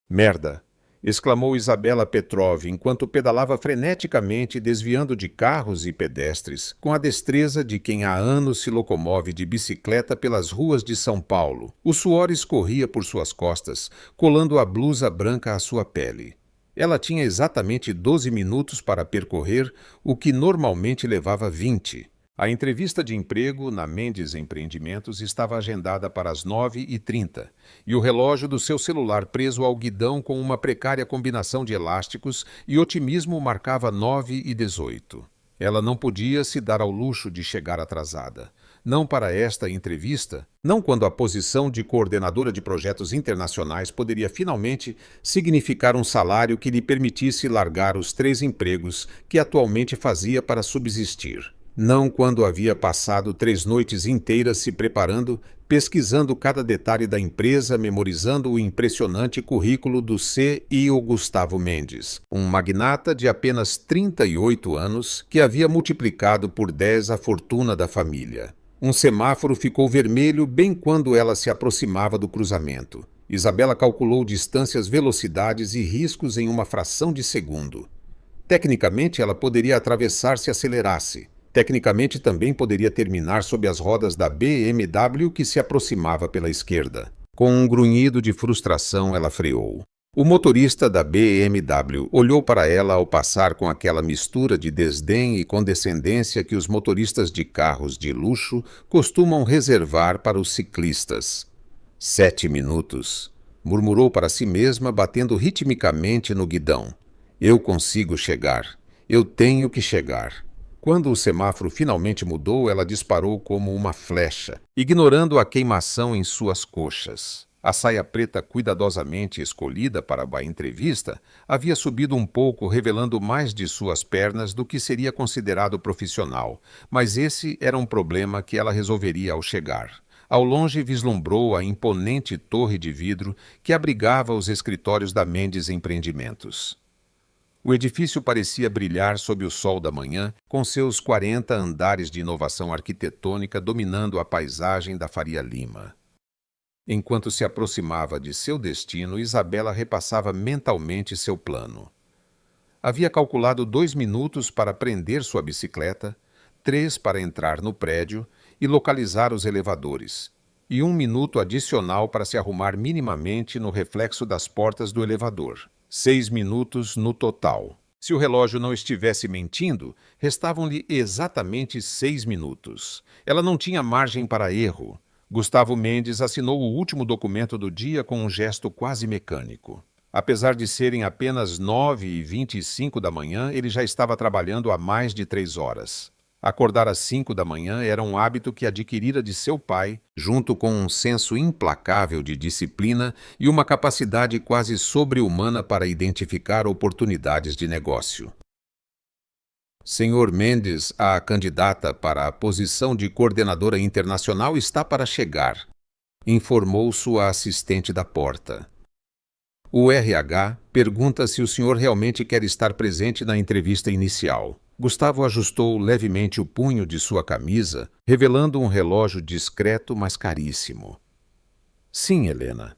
Merda! Exclamou Isabela Petrov enquanto pedalava freneticamente, desviando de carros e pedestres, com a destreza de quem há anos se locomove de bicicleta pelas ruas de São Paulo. O suor escorria por suas costas, colando a blusa branca à sua pele. Ela tinha exatamente 12 minutos para percorrer o que normalmente levava 20. A entrevista de emprego na Mendes Empreendimentos estava agendada para as 9h30, e o relógio do seu celular preso ao guidão com uma precária combinação de elásticos e otimismo marcava 9h18. Ela não podia se dar ao luxo de chegar atrasada. Não para esta entrevista, não quando a posição de coordenadora de projetos internacionais poderia finalmente significar um salário que lhe permitisse largar os 3 empregos que atualmente fazia para subsistir. Não quando havia passado 3 noites inteiras se preparando, pesquisando cada detalhe da empresa, memorizando o impressionante currículo do CEO Gustavo Mendes, um magnata de apenas 38 anos que havia multiplicado por 10 a fortuna da família. Um semáforo ficou vermelho bem quando ela se aproximava do cruzamento. Isabela calculou distâncias, velocidades e riscos em uma fração de segundo. Tecnicamente, ela poderia atravessar se acelerasse. Tecnicamente, também poderia terminar sob as rodas da BMW que se aproximava pela esquerda. Com um grunhido de frustração, ela freou. O motorista da BMW olhou para ela ao passar com aquela mistura de desdém e condescendência que os motoristas de carros de luxo costumam reservar para os ciclistas. 7 minutos, murmurou para si mesma, batendo ritmicamente no guidão. Eu consigo chegar. Eu tenho que chegar. Quando o semáforo finalmente mudou, ela disparou como uma flecha, ignorando a queimação em suas coxas. A saia preta cuidadosamente escolhida para a entrevista havia subido um pouco, revelando mais de suas pernas do que seria considerado profissional, mas esse era um problema que ela resolveria ao chegar. Ao longe vislumbrou a imponente torre de vidro que abrigava os escritórios da Mendes Empreendimentos. O edifício parecia brilhar sob o sol da manhã, com seus 40 andares de inovação arquitetônica dominando a paisagem da Faria Lima. Enquanto se aproximava de seu destino, Isabela repassava mentalmente seu plano. Havia calculado 2 minutos para prender sua bicicleta, 3 para entrar no prédio e localizar os elevadores, e 1 minuto adicional para se arrumar minimamente no reflexo das portas do elevador. 6 minutos no total. Se o relógio não estivesse mentindo, restavam-lhe exatamente 6 minutos. Ela não tinha margem para erro. Gustavo Mendes assinou o último documento do dia com um gesto quase mecânico. Apesar de serem apenas 9h25 da manhã, ele já estava trabalhando há mais de 3 horas. Acordar às 5 da manhã era um hábito que adquirira de seu pai, junto com um senso implacável de disciplina e uma capacidade quase sobre-humana para identificar oportunidades de negócio. Senhor Mendes, a candidata para a posição de coordenadora internacional está para chegar, informou sua assistente da porta. O RH pergunta se o senhor realmente quer estar presente na entrevista inicial. Gustavo ajustou levemente o punho de sua camisa, revelando um relógio discreto, mas caríssimo. Sim, Helena.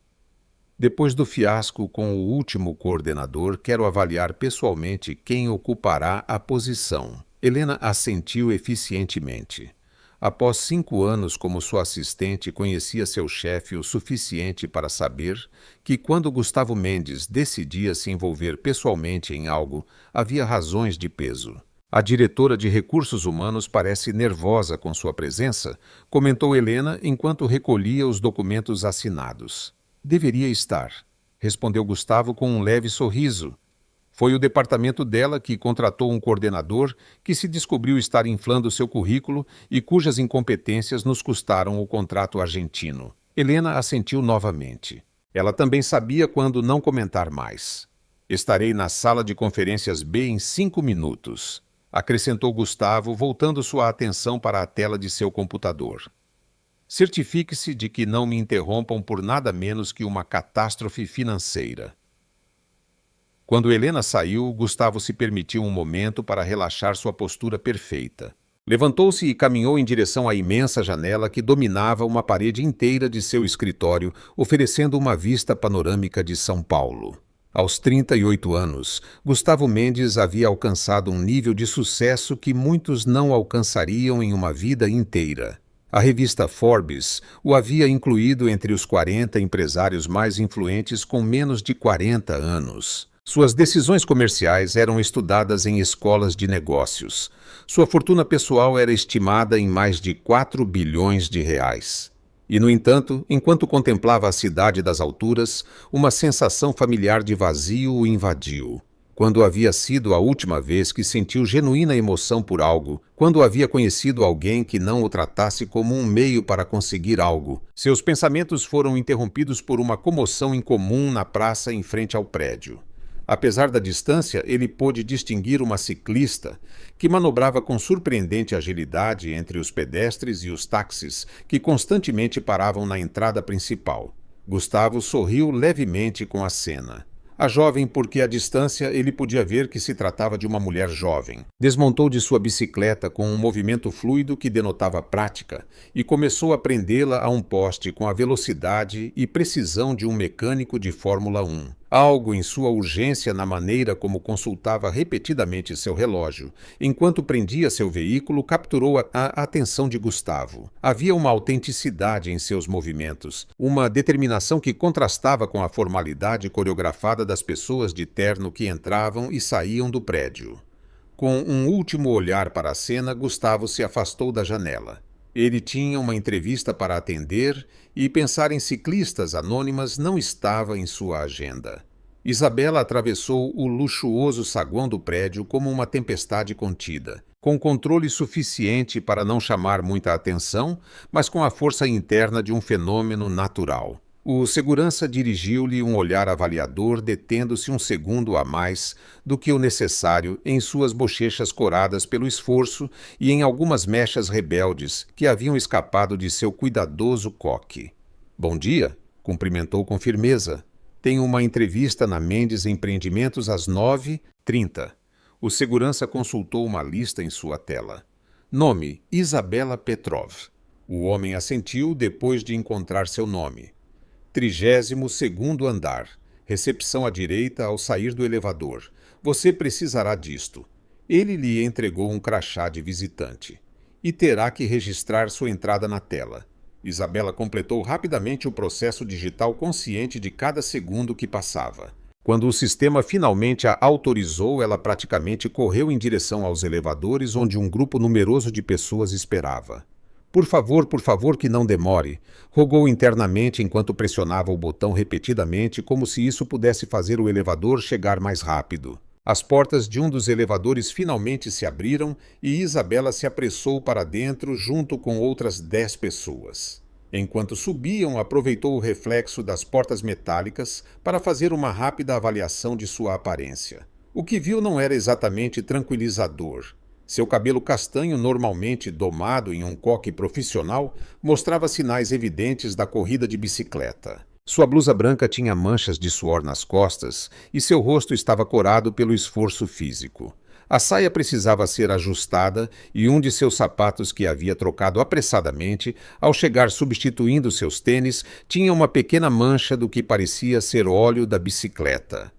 Depois do fiasco com o último coordenador, quero avaliar pessoalmente quem ocupará a posição. Helena assentiu eficientemente. Após 5 anos como sua assistente, conhecia seu chefe o suficiente para saber que quando Gustavo Mendes decidia se envolver pessoalmente em algo, havia razões de peso. A diretora de recursos humanos parece nervosa com sua presença, comentou Helena enquanto recolhia os documentos assinados. Deveria estar, respondeu Gustavo com um leve sorriso. Foi o departamento dela que contratou um coordenador que se descobriu estar inflando seu currículo e cujas incompetências nos custaram o contrato argentino. Helena assentiu novamente. Ela também sabia quando não comentar mais. Estarei na sala de conferências B em 5 minutos, acrescentou Gustavo, voltando sua atenção para a tela de seu computador. Certifique-se de que não me interrompam por nada menos que uma catástrofe financeira. Quando Helena saiu, Gustavo se permitiu um momento para relaxar sua postura perfeita. Levantou-se e caminhou em direção à imensa janela que dominava uma parede inteira de seu escritório, oferecendo uma vista panorâmica de São Paulo. Aos 38 anos, Gustavo Mendes havia alcançado um nível de sucesso que muitos não alcançariam em uma vida inteira. A revista Forbes o havia incluído entre os 40 empresários mais influentes com menos de 40 anos. Suas decisões comerciais eram estudadas em escolas de negócios. Sua fortuna pessoal era estimada em mais de 4 bilhões de reais. E, no entanto, enquanto contemplava a cidade das alturas, uma sensação familiar de vazio o invadiu. Quando havia sido a última vez que sentiu genuína emoção por algo? Quando havia conhecido alguém que não o tratasse como um meio para conseguir algo? Seus pensamentos foram interrompidos por uma comoção incomum na praça em frente ao prédio. Apesar da distância, ele pôde distinguir uma ciclista que manobrava com surpreendente agilidade entre os pedestres e os táxis que constantemente paravam na entrada principal. Gustavo sorriu levemente com a cena. A jovem, porque à distância ele podia ver que se tratava de uma mulher jovem. Desmontou de sua bicicleta com um movimento fluido que denotava prática e começou a prendê-la a um poste com a velocidade e precisão de um mecânico de Fórmula 1. Algo em sua urgência na maneira como consultava repetidamente seu relógio, enquanto prendia seu veículo, capturou a atenção de Gustavo. Havia uma autenticidade em seus movimentos, uma determinação que contrastava com a formalidade coreografada das pessoas de terno que entravam e saíam do prédio. Com um último olhar para a cena, Gustavo se afastou da janela. Ele tinha uma entrevista para atender e pensar em ciclistas anônimas não estava em sua agenda. Isabela atravessou o luxuoso saguão do prédio como uma tempestade contida, com controle suficiente para não chamar muita atenção, mas com a força interna de um fenômeno natural. O segurança dirigiu-lhe um olhar avaliador, detendo-se um segundo a mais do que o necessário em suas bochechas coradas pelo esforço e em algumas mechas rebeldes que haviam escapado de seu cuidadoso coque. "Bom dia", cumprimentou com firmeza. "Tenho uma entrevista na Mendes Empreendimentos às 9h30. O segurança consultou uma lista em sua tela. Nome: Isabela Petrov. O homem assentiu depois de encontrar seu nome. 32º andar. Recepção à direita ao sair do elevador. Você precisará disto. Ele lhe entregou um crachá de visitante. E terá que registrar sua entrada na tela. Isabela completou rapidamente o processo digital, consciente de cada segundo que passava. Quando o sistema finalmente a autorizou, ela praticamente correu em direção aos elevadores, onde um grupo numeroso de pessoas esperava. Por favor, que não demore", rogou internamente enquanto pressionava o botão repetidamente, como se isso pudesse fazer o elevador chegar mais rápido. As portas de um dos elevadores finalmente se abriram e Isabela se apressou para dentro junto com outras 10 pessoas. Enquanto subiam, aproveitou o reflexo das portas metálicas para fazer uma rápida avaliação de sua aparência. O que viu não era exatamente tranquilizador. Seu cabelo castanho, normalmente domado em um coque profissional, mostrava sinais evidentes da corrida de bicicleta. Sua blusa branca tinha manchas de suor nas costas e seu rosto estava corado pelo esforço físico. A saia precisava ser ajustada e um de seus sapatos, que havia trocado apressadamente, ao chegar substituindo seus tênis, tinha uma pequena mancha do que parecia ser óleo da bicicleta.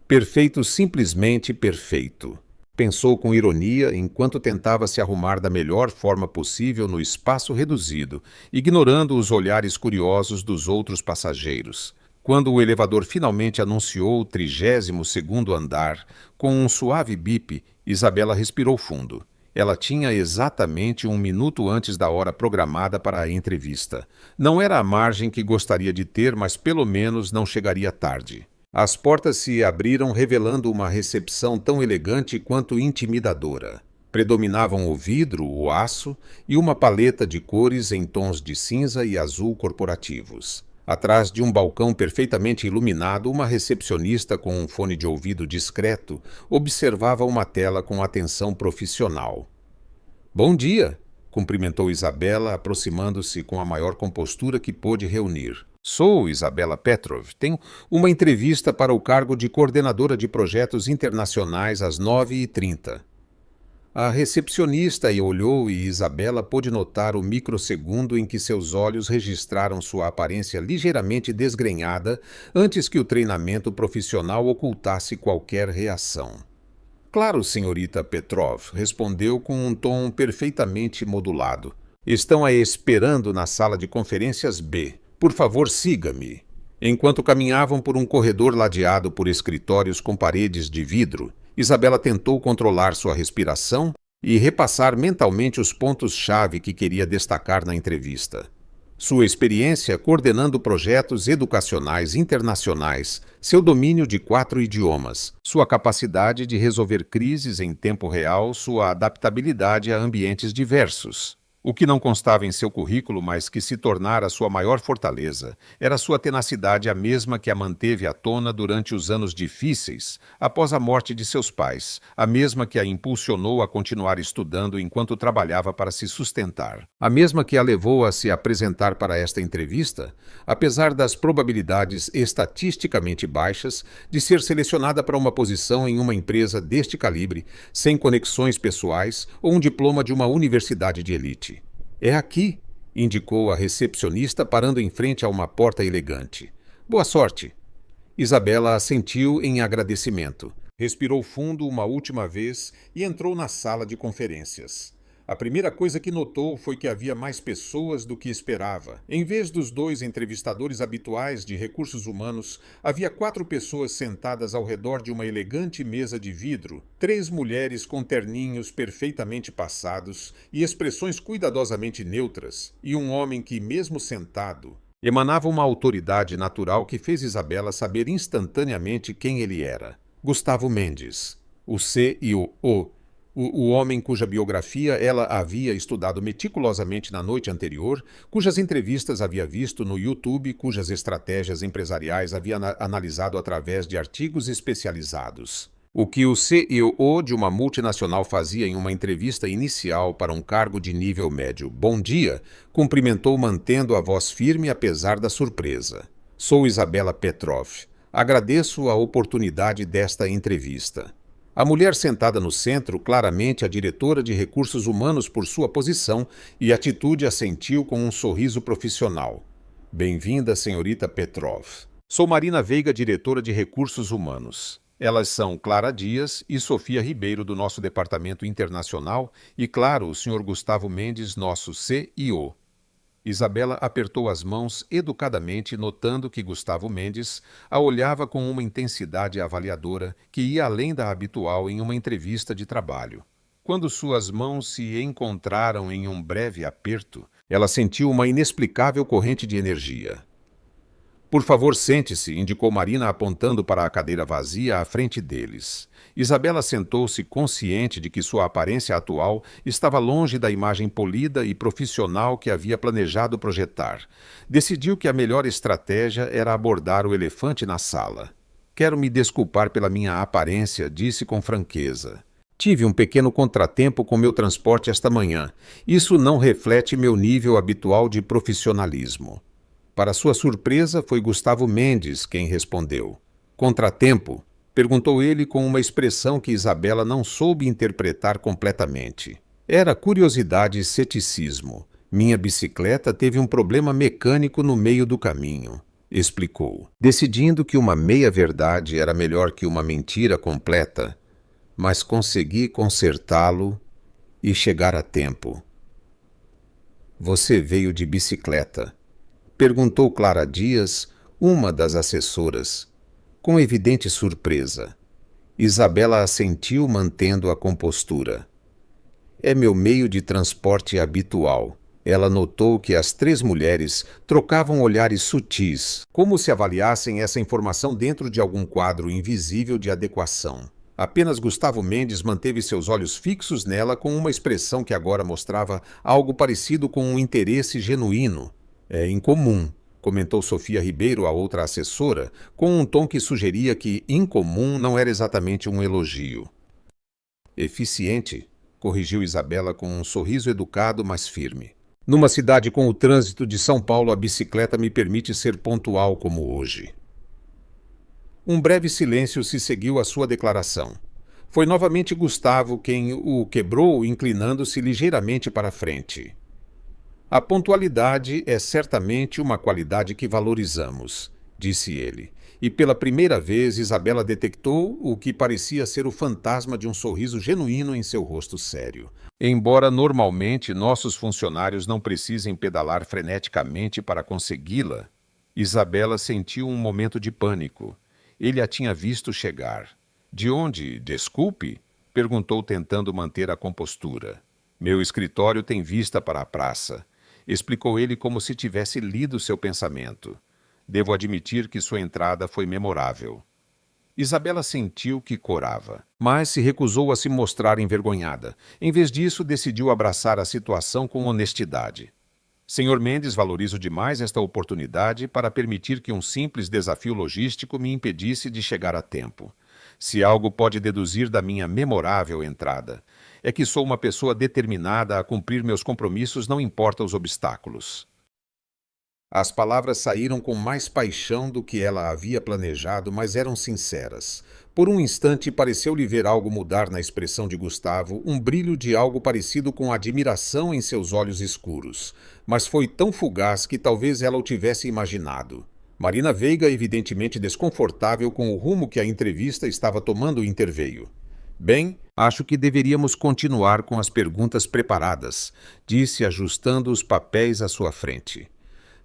Perfeito, simplesmente perfeito. Pensou com ironia enquanto tentava se arrumar da melhor forma possível no espaço reduzido, ignorando os olhares curiosos dos outros passageiros. Quando o elevador finalmente anunciou o 32º andar, com um suave bip, Isabela respirou fundo. Ela tinha exatamente 1 minuto antes da hora programada para a entrevista. Não era a margem que gostaria de ter, mas pelo menos não chegaria tarde. As portas se abriram, revelando uma recepção tão elegante quanto intimidadora. Predominavam o vidro, o aço e uma paleta de cores em tons de cinza e azul corporativos. Atrás de um balcão perfeitamente iluminado, uma recepcionista com um fone de ouvido discreto observava uma tela com atenção profissional. "Bom dia", cumprimentou Isabela, aproximando-se com a maior compostura que pôde reunir. "Sou Isabela Petrov. Tenho uma entrevista para o cargo de coordenadora de projetos internacionais às 9h30. A recepcionista olhou e Isabela pôde notar o microsegundo em que seus olhos registraram sua aparência ligeiramente desgrenhada antes que o treinamento profissional ocultasse qualquer reação. Claro, senhorita Petrov, respondeu com um tom perfeitamente modulado. Estão a esperando na sala de conferências B. Por favor, siga-me. Enquanto caminhavam por um corredor ladeado por escritórios com paredes de vidro, Isabela tentou controlar sua respiração e repassar mentalmente os pontos-chave que queria destacar na entrevista. Sua experiência coordenando projetos educacionais internacionais, seu domínio de 4 idiomas, sua capacidade de resolver crises em tempo real, sua adaptabilidade a ambientes diversos. O que não constava em seu currículo, mas que se tornara sua maior fortaleza, era sua tenacidade, a mesma que a manteve à tona durante os anos difíceis, após a morte de seus pais, a mesma que a impulsionou a continuar estudando enquanto trabalhava para se sustentar, a mesma que a levou a se apresentar para esta entrevista, apesar das probabilidades estatisticamente baixas de ser selecionada para uma posição em uma empresa deste calibre, sem conexões pessoais ou um diploma de uma universidade de elite. É aqui, indicou a recepcionista, parando em frente a uma porta elegante. Boa sorte. Isabela assentiu em agradecimento. Respirou fundo uma última vez e entrou na sala de conferências. A primeira coisa que notou foi que havia mais pessoas do que esperava. Em vez dos 2 entrevistadores habituais de recursos humanos, havia 4 pessoas sentadas ao redor de uma elegante mesa de vidro, 3 mulheres com terninhos perfeitamente passados e expressões cuidadosamente neutras, e um homem que, mesmo sentado, emanava uma autoridade natural que fez Isabela saber instantaneamente quem ele era. Gustavo Mendes, o CEO. O homem cuja biografia ela havia estudado meticulosamente na noite anterior, cujas entrevistas havia visto no YouTube, cujas estratégias empresariais havia analisado através de artigos especializados. O que o CEO de uma multinacional fazia em uma entrevista inicial para um cargo de nível médio, bom dia, cumprimentou mantendo a voz firme apesar da surpresa. Sou Isabela Petrov. Agradeço a oportunidade desta entrevista. A mulher sentada no centro, claramente a diretora de recursos humanos por sua posição e atitude, assentiu com um sorriso profissional. Bem-vinda, senhorita Petrov. Sou Marina Veiga, diretora de recursos humanos. Elas são Clara Dias e Sofia Ribeiro, do nosso departamento internacional, e, claro, o Sr. Gustavo Mendes, nosso CEO. Isabela apertou as mãos educadamente, notando que Gustavo Mendes a olhava com uma intensidade avaliadora que ia além da habitual em uma entrevista de trabalho. Quando suas mãos se encontraram em um breve aperto, ela sentiu uma inexplicável corrente de energia. Por favor, sente-se, indicou Marina apontando para a cadeira vazia à frente deles. Isabela sentou-se consciente de que sua aparência atual estava longe da imagem polida e profissional que havia planejado projetar. Decidiu que a melhor estratégia era abordar o elefante na sala. Quero me desculpar pela minha aparência, disse com franqueza. Tive um pequeno contratempo com meu transporte esta manhã. Isso não reflete meu nível habitual de profissionalismo. Para sua surpresa, foi Gustavo Mendes quem respondeu. Contratempo? Perguntou ele com uma expressão que Isabela não soube interpretar completamente. Era curiosidade e ceticismo. Minha bicicleta teve um problema mecânico no meio do caminho, explicou. Decidindo que uma meia-verdade era melhor que uma mentira completa, mas consegui consertá-lo e chegar a tempo. Você veio de bicicleta? Perguntou Clara Dias, uma das assessoras, com evidente surpresa. Isabela assentiu, mantendo a compostura. É meu meio de transporte habitual. Ela notou que as 3 mulheres trocavam olhares sutis, como se avaliassem essa informação dentro de algum quadro invisível de adequação. Apenas Gustavo Mendes manteve seus olhos fixos nela com uma expressão que agora mostrava algo parecido com um interesse genuíno. É incomum, comentou Sofia Ribeiro, a outra assessora, com um tom que sugeria que incomum não era exatamente um elogio. Eficiente, corrigiu Isabela com um sorriso educado, mas firme. Numa cidade com o trânsito de São Paulo, a bicicleta me permite ser pontual como hoje. Um breve silêncio se seguiu à sua declaração. Foi novamente Gustavo quem o quebrou, inclinando-se ligeiramente para a frente. A pontualidade é certamente uma qualidade que valorizamos, disse ele. E pela primeira vez Isabela detectou o que parecia ser o fantasma de um sorriso genuíno em seu rosto sério. Embora normalmente nossos funcionários não precisem pedalar freneticamente para consegui-la, Isabela sentiu um momento de pânico. Ele a tinha visto chegar. De onde, desculpe? Perguntou, tentando manter a compostura. Meu escritório tem vista para a praça, explicou ele como se tivesse lido seu pensamento. Devo admitir que sua entrada foi memorável. Isabela sentiu que corava, mas se recusou a se mostrar envergonhada. Em vez disso, decidiu abraçar a situação com honestidade. Senhor Mendes, valorizo demais esta oportunidade para permitir que um simples desafio logístico me impedisse de chegar a tempo. Se algo pode deduzir da minha memorável entrada, é que sou uma pessoa determinada a cumprir meus compromissos, não importa os obstáculos. As palavras saíram com mais paixão do que ela havia planejado, mas eram sinceras. Por um instante pareceu-lhe ver algo mudar na expressão de Gustavo, um brilho de algo parecido com admiração em seus olhos escuros. Mas foi tão fugaz que talvez ela o tivesse imaginado. Marina Veiga, evidentemente desconfortável com o rumo que a entrevista estava tomando, interveio. Bem, acho que deveríamos continuar com as perguntas preparadas, disse, ajustando os papéis à sua frente.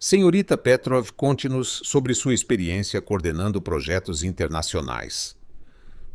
Senhorita Petrov, conte-nos sobre sua experiência coordenando projetos internacionais.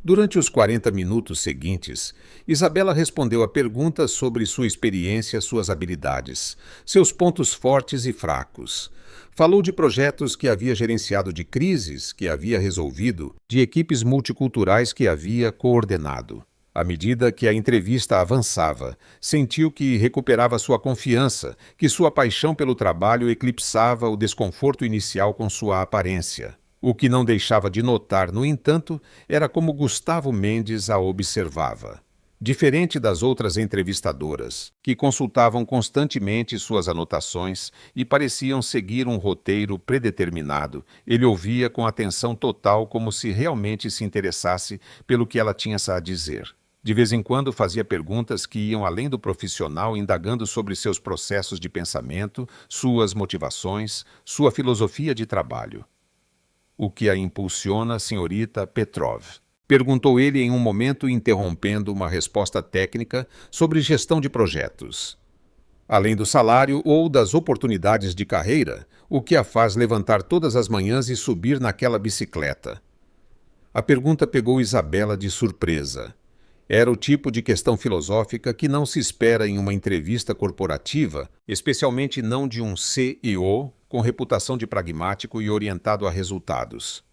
Durante os 40 minutos seguintes, Isabela respondeu a perguntas sobre sua experiência, suas habilidades, seus pontos fortes e fracos. Falou de projetos que havia gerenciado, de crises que havia resolvido, de equipes multiculturais que havia coordenado. À medida que a entrevista avançava, sentiu que recuperava sua confiança, que sua paixão pelo trabalho eclipsava o desconforto inicial com sua aparência. O que não deixava de notar, no entanto, era como Gustavo Mendes a observava. Diferente das outras entrevistadoras, que consultavam constantemente suas anotações e pareciam seguir um roteiro predeterminado, ele ouvia com atenção total, como se realmente se interessasse pelo que ela tinha a dizer. De vez em quando fazia perguntas que iam além do profissional, indagando sobre seus processos de pensamento, suas motivações, sua filosofia de trabalho. O que a impulsiona, senhorita Petrov? Perguntou ele em um momento, interrompendo uma resposta técnica sobre gestão de projetos. Além do salário ou das oportunidades de carreira, o que a faz levantar todas as manhãs e subir naquela bicicleta? A pergunta pegou Isabela de surpresa. Era o tipo de questão filosófica que não se espera em uma entrevista corporativa, especialmente não de um CEO com reputação de pragmático e orientado a resultados.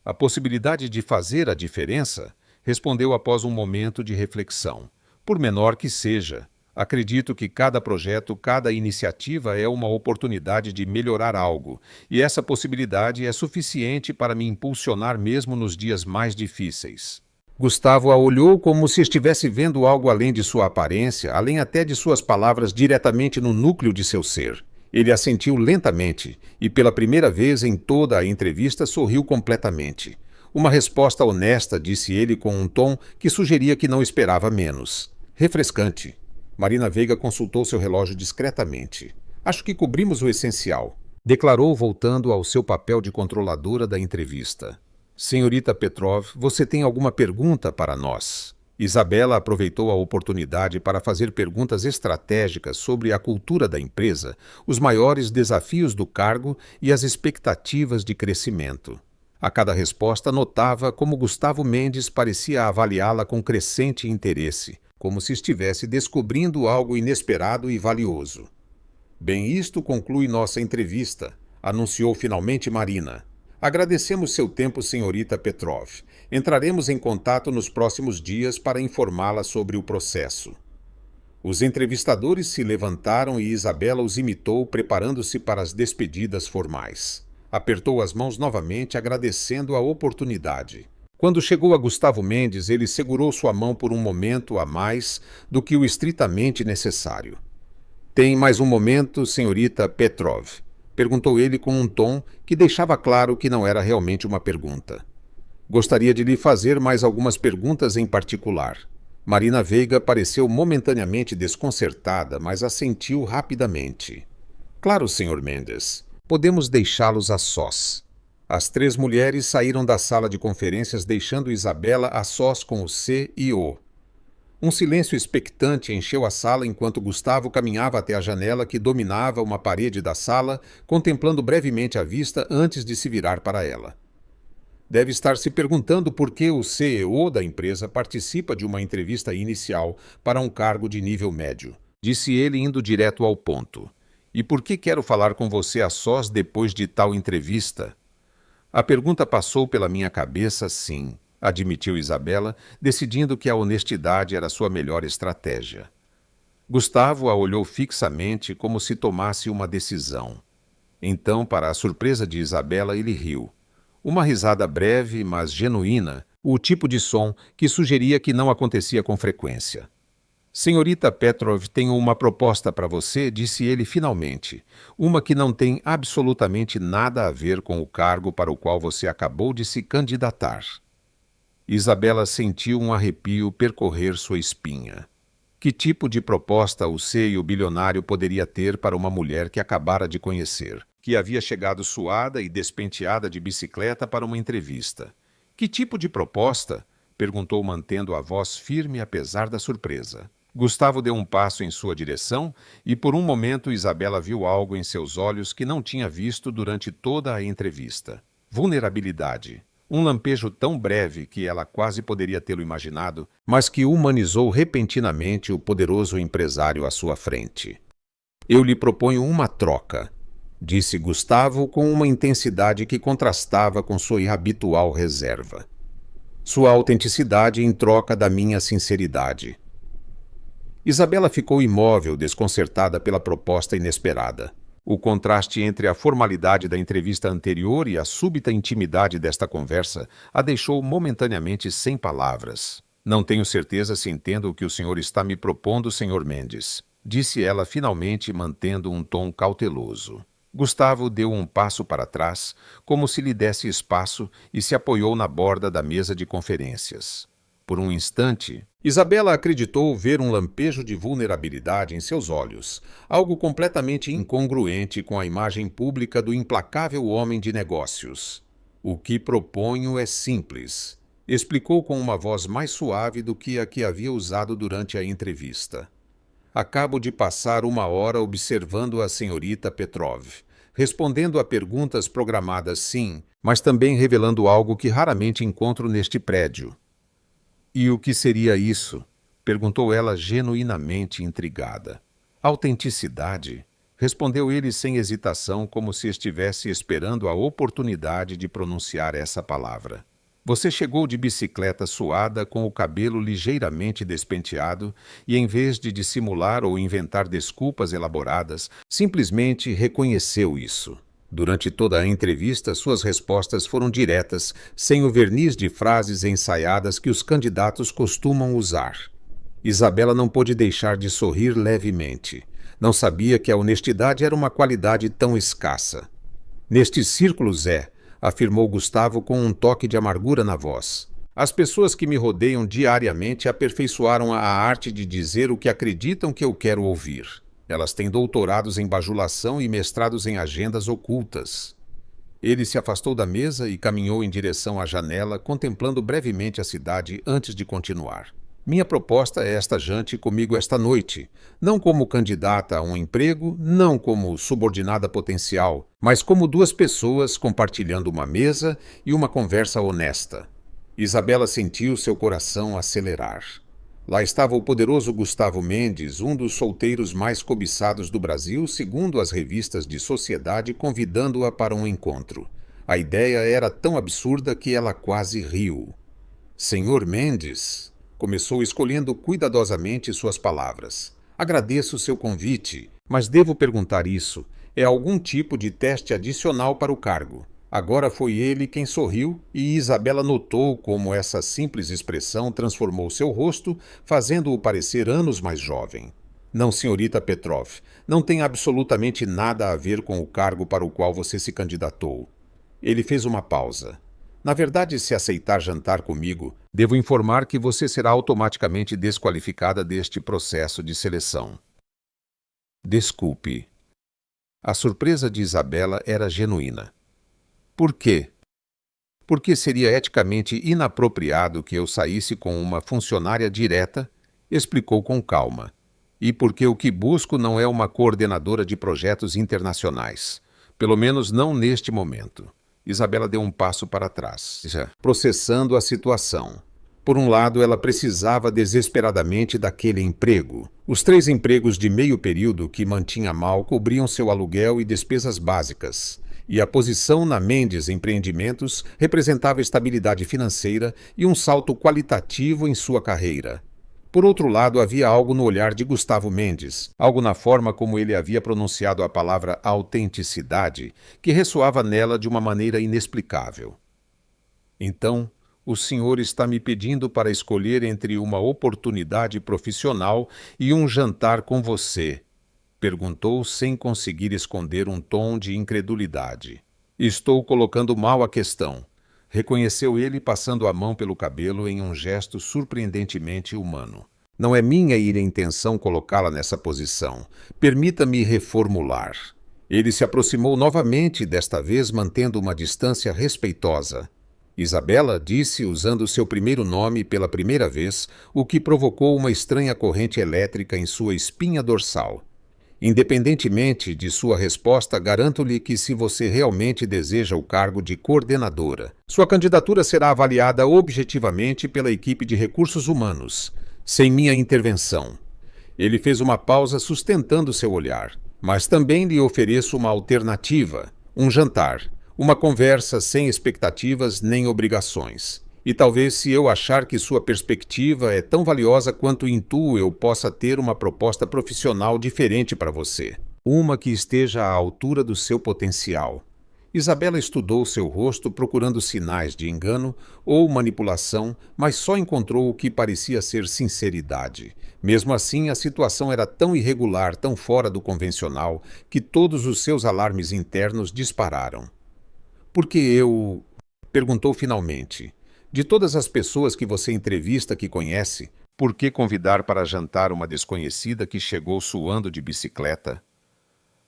A possibilidade de fazer a diferença, respondeu após um momento de reflexão. Por menor que seja, acredito que cada projeto, cada iniciativa é uma oportunidade de melhorar algo, e essa possibilidade é suficiente para me impulsionar mesmo nos dias mais difíceis. Gustavo a olhou como se estivesse vendo algo além de sua aparência, além até de suas palavras, diretamente no núcleo de seu ser. Ele assentiu lentamente e, pela primeira vez em toda a entrevista, sorriu completamente. Uma resposta honesta, disse ele com um tom que sugeria que não esperava menos. Refrescante. Marina Veiga consultou seu relógio discretamente. Acho que cobrimos o essencial, declarou, voltando ao seu papel de controladora da entrevista. Senhorita Petrov, você tem alguma pergunta para nós? Isabela aproveitou a oportunidade para fazer perguntas estratégicas sobre a cultura da empresa, os maiores desafios do cargo e as expectativas de crescimento. A cada resposta notava como Gustavo Mendes parecia avaliá-la com crescente interesse, como se estivesse descobrindo algo inesperado e valioso. Bem, isto conclui nossa entrevista, anunciou finalmente Marina. Agradecemos seu tempo, senhorita Petrov. Entraremos em contato nos próximos dias para informá-la sobre o processo. Os entrevistadores se levantaram e Isabela os imitou, preparando-se para as despedidas formais. Apertou as mãos novamente, agradecendo a oportunidade. Quando chegou a Gustavo Mendes, ele segurou sua mão por um momento a mais do que o estritamente necessário. Tem mais um momento, senhorita Petrov? Perguntou ele com um tom que deixava claro que não era realmente uma pergunta. Gostaria de lhe fazer mais algumas perguntas em particular. Marina Veiga pareceu momentaneamente desconcertada, mas assentiu rapidamente. Claro, Sr. Mendes. Podemos deixá-los a sós. As três mulheres saíram da sala de conferências deixando Isabela a sós com o CEO. Um silêncio expectante encheu a sala enquanto Gustavo caminhava até a janela que dominava uma parede da sala, contemplando brevemente a vista antes de se virar para ela. Deve estar se perguntando por que o CEO da empresa participa de uma entrevista inicial para um cargo de nível médio, disse ele indo direto ao ponto. E por que quero falar com você a sós depois de tal entrevista? A pergunta passou pela minha cabeça, sim, admitiu Isabela, decidindo que a honestidade era sua melhor estratégia. Gustavo a olhou fixamente como se tomasse uma decisão. Então, para a surpresa de Isabela, ele riu. Uma risada breve, mas genuína, o tipo de som que sugeria que não acontecia com frequência. Senhorita Petrov, tenho uma proposta para você, disse ele finalmente. Uma que não tem absolutamente nada a ver com o cargo para o qual você acabou de se candidatar. Isabela sentiu um arrepio percorrer sua espinha. Que tipo de proposta o seio bilionário poderia ter para uma mulher que acabara de conhecer, que havia chegado suada e despenteada de bicicleta para uma entrevista? Que tipo de proposta? Perguntou mantendo a voz firme apesar da surpresa. Gustavo deu um passo em sua direção e por um momento Isabela viu algo em seus olhos que não tinha visto durante toda a entrevista. Vulnerabilidade. Um lampejo tão breve que ela quase poderia tê-lo imaginado, mas que humanizou repentinamente o poderoso empresário à sua frente. Eu lhe proponho uma troca, disse Gustavo com uma intensidade que contrastava com sua habitual reserva. Sua autenticidade em troca da minha sinceridade. Isabela ficou imóvel, desconcertada pela proposta inesperada. O contraste entre a formalidade da entrevista anterior e a súbita intimidade desta conversa a deixou momentaneamente sem palavras. Não tenho certeza se entendo o que o senhor está me propondo, Sr. Mendes, disse ela finalmente, mantendo um tom cauteloso. Gustavo deu um passo para trás, como se lhe desse espaço, e se apoiou na borda da mesa de conferências. Por um instante, Isabela acreditou ver um lampejo de vulnerabilidade em seus olhos, algo completamente incongruente com a imagem pública do implacável homem de negócios. O que proponho é simples, explicou com uma voz mais suave do que a que havia usado durante a entrevista. Acabo de passar 1 hora observando a senhorita Petrov, respondendo a perguntas programadas sim, mas também revelando algo que raramente encontro neste prédio. E o que seria isso? Perguntou ela genuinamente intrigada. Autenticidade? Respondeu ele sem hesitação, como se estivesse esperando a oportunidade de pronunciar essa palavra. Você chegou de bicicleta suada, com o cabelo ligeiramente despenteado, e em vez de dissimular ou inventar desculpas elaboradas, simplesmente reconheceu isso. Durante toda a entrevista, suas respostas foram diretas, sem o verniz de frases ensaiadas que os candidatos costumam usar. Isabela não pôde deixar de sorrir levemente. Não sabia que a honestidade era uma qualidade tão escassa. Nestes círculos afirmou Gustavo com um toque de amargura na voz. As pessoas que me rodeiam diariamente aperfeiçoaram a arte de dizer o que acreditam que eu quero ouvir. Elas têm doutorados em bajulação e mestrados em agendas ocultas. Ele se afastou da mesa e caminhou em direção à janela, contemplando brevemente a cidade antes de continuar. Minha proposta é esta jante comigo esta noite, não como candidata a um emprego, não como subordinada potencial, mas como 2 pessoas compartilhando uma mesa e uma conversa honesta. Isabela sentiu seu coração acelerar. Lá estava o poderoso Gustavo Mendes, um dos solteiros mais cobiçados do Brasil, segundo as revistas de sociedade, convidando-a para um encontro. A ideia era tão absurda que ela quase riu. Senhor Mendes, começou escolhendo cuidadosamente suas palavras. Agradeço seu convite, mas devo perguntar isso. É algum tipo de teste adicional para o cargo? Agora foi ele quem sorriu e Isabela notou como essa simples expressão transformou seu rosto, fazendo-o parecer anos mais jovem. Não, senhorita Petrov, não tem absolutamente nada a ver com o cargo para o qual você se candidatou. Ele fez uma pausa. Na verdade, se aceitar jantar comigo, devo informar que você será automaticamente desqualificada deste processo de seleção. Desculpe. A surpresa de Isabela era genuína. Por quê? Porque seria eticamente inapropriado que eu saísse com uma funcionária direta, explicou com calma. E porque o que busco não é uma coordenadora de projetos internacionais. Pelo menos não neste momento. Isabela deu um passo para trás, processando a situação. Por um lado, ela precisava desesperadamente daquele emprego. Os 3 empregos de meio período que mantinha mal cobriam seu aluguel e despesas básicas. E a posição na Mendes Empreendimentos representava estabilidade financeira e um salto qualitativo em sua carreira. Por outro lado, havia algo no olhar de Gustavo Mendes, algo na forma como ele havia pronunciado a palavra autenticidade, que ressoava nela de uma maneira inexplicável. Então, o senhor está me pedindo para escolher entre uma oportunidade profissional e um jantar com você, perguntou sem conseguir esconder um tom de incredulidade. Estou colocando mal a questão, reconheceu ele passando a mão pelo cabelo em um gesto surpreendentemente humano. Não é minha intenção colocá-la nessa posição. Permita-me reformular. Ele se aproximou novamente, desta vez mantendo uma distância respeitosa. Isabela disse usando seu primeiro nome pela primeira vez, o que provocou uma estranha corrente elétrica em sua espinha dorsal. Independentemente de sua resposta, garanto-lhe que se você realmente deseja o cargo de coordenadora, sua candidatura será avaliada objetivamente pela equipe de recursos humanos, sem minha intervenção. Ele fez uma pausa sustentando seu olhar. Mas também lhe ofereço uma alternativa, um jantar, uma conversa sem expectativas nem obrigações. E talvez, se eu achar que sua perspectiva é tão valiosa quanto intuo, eu possa ter uma proposta profissional diferente para você. Uma que esteja à altura do seu potencial. Isabela estudou seu rosto procurando sinais de engano ou manipulação, mas só encontrou o que parecia ser sinceridade. Mesmo assim, a situação era tão irregular, tão fora do convencional, que todos os seus alarmes internos dispararam. Por que eu... perguntou finalmente. De todas as pessoas que você entrevista que conhece, por que convidar para jantar uma desconhecida que chegou suando de bicicleta?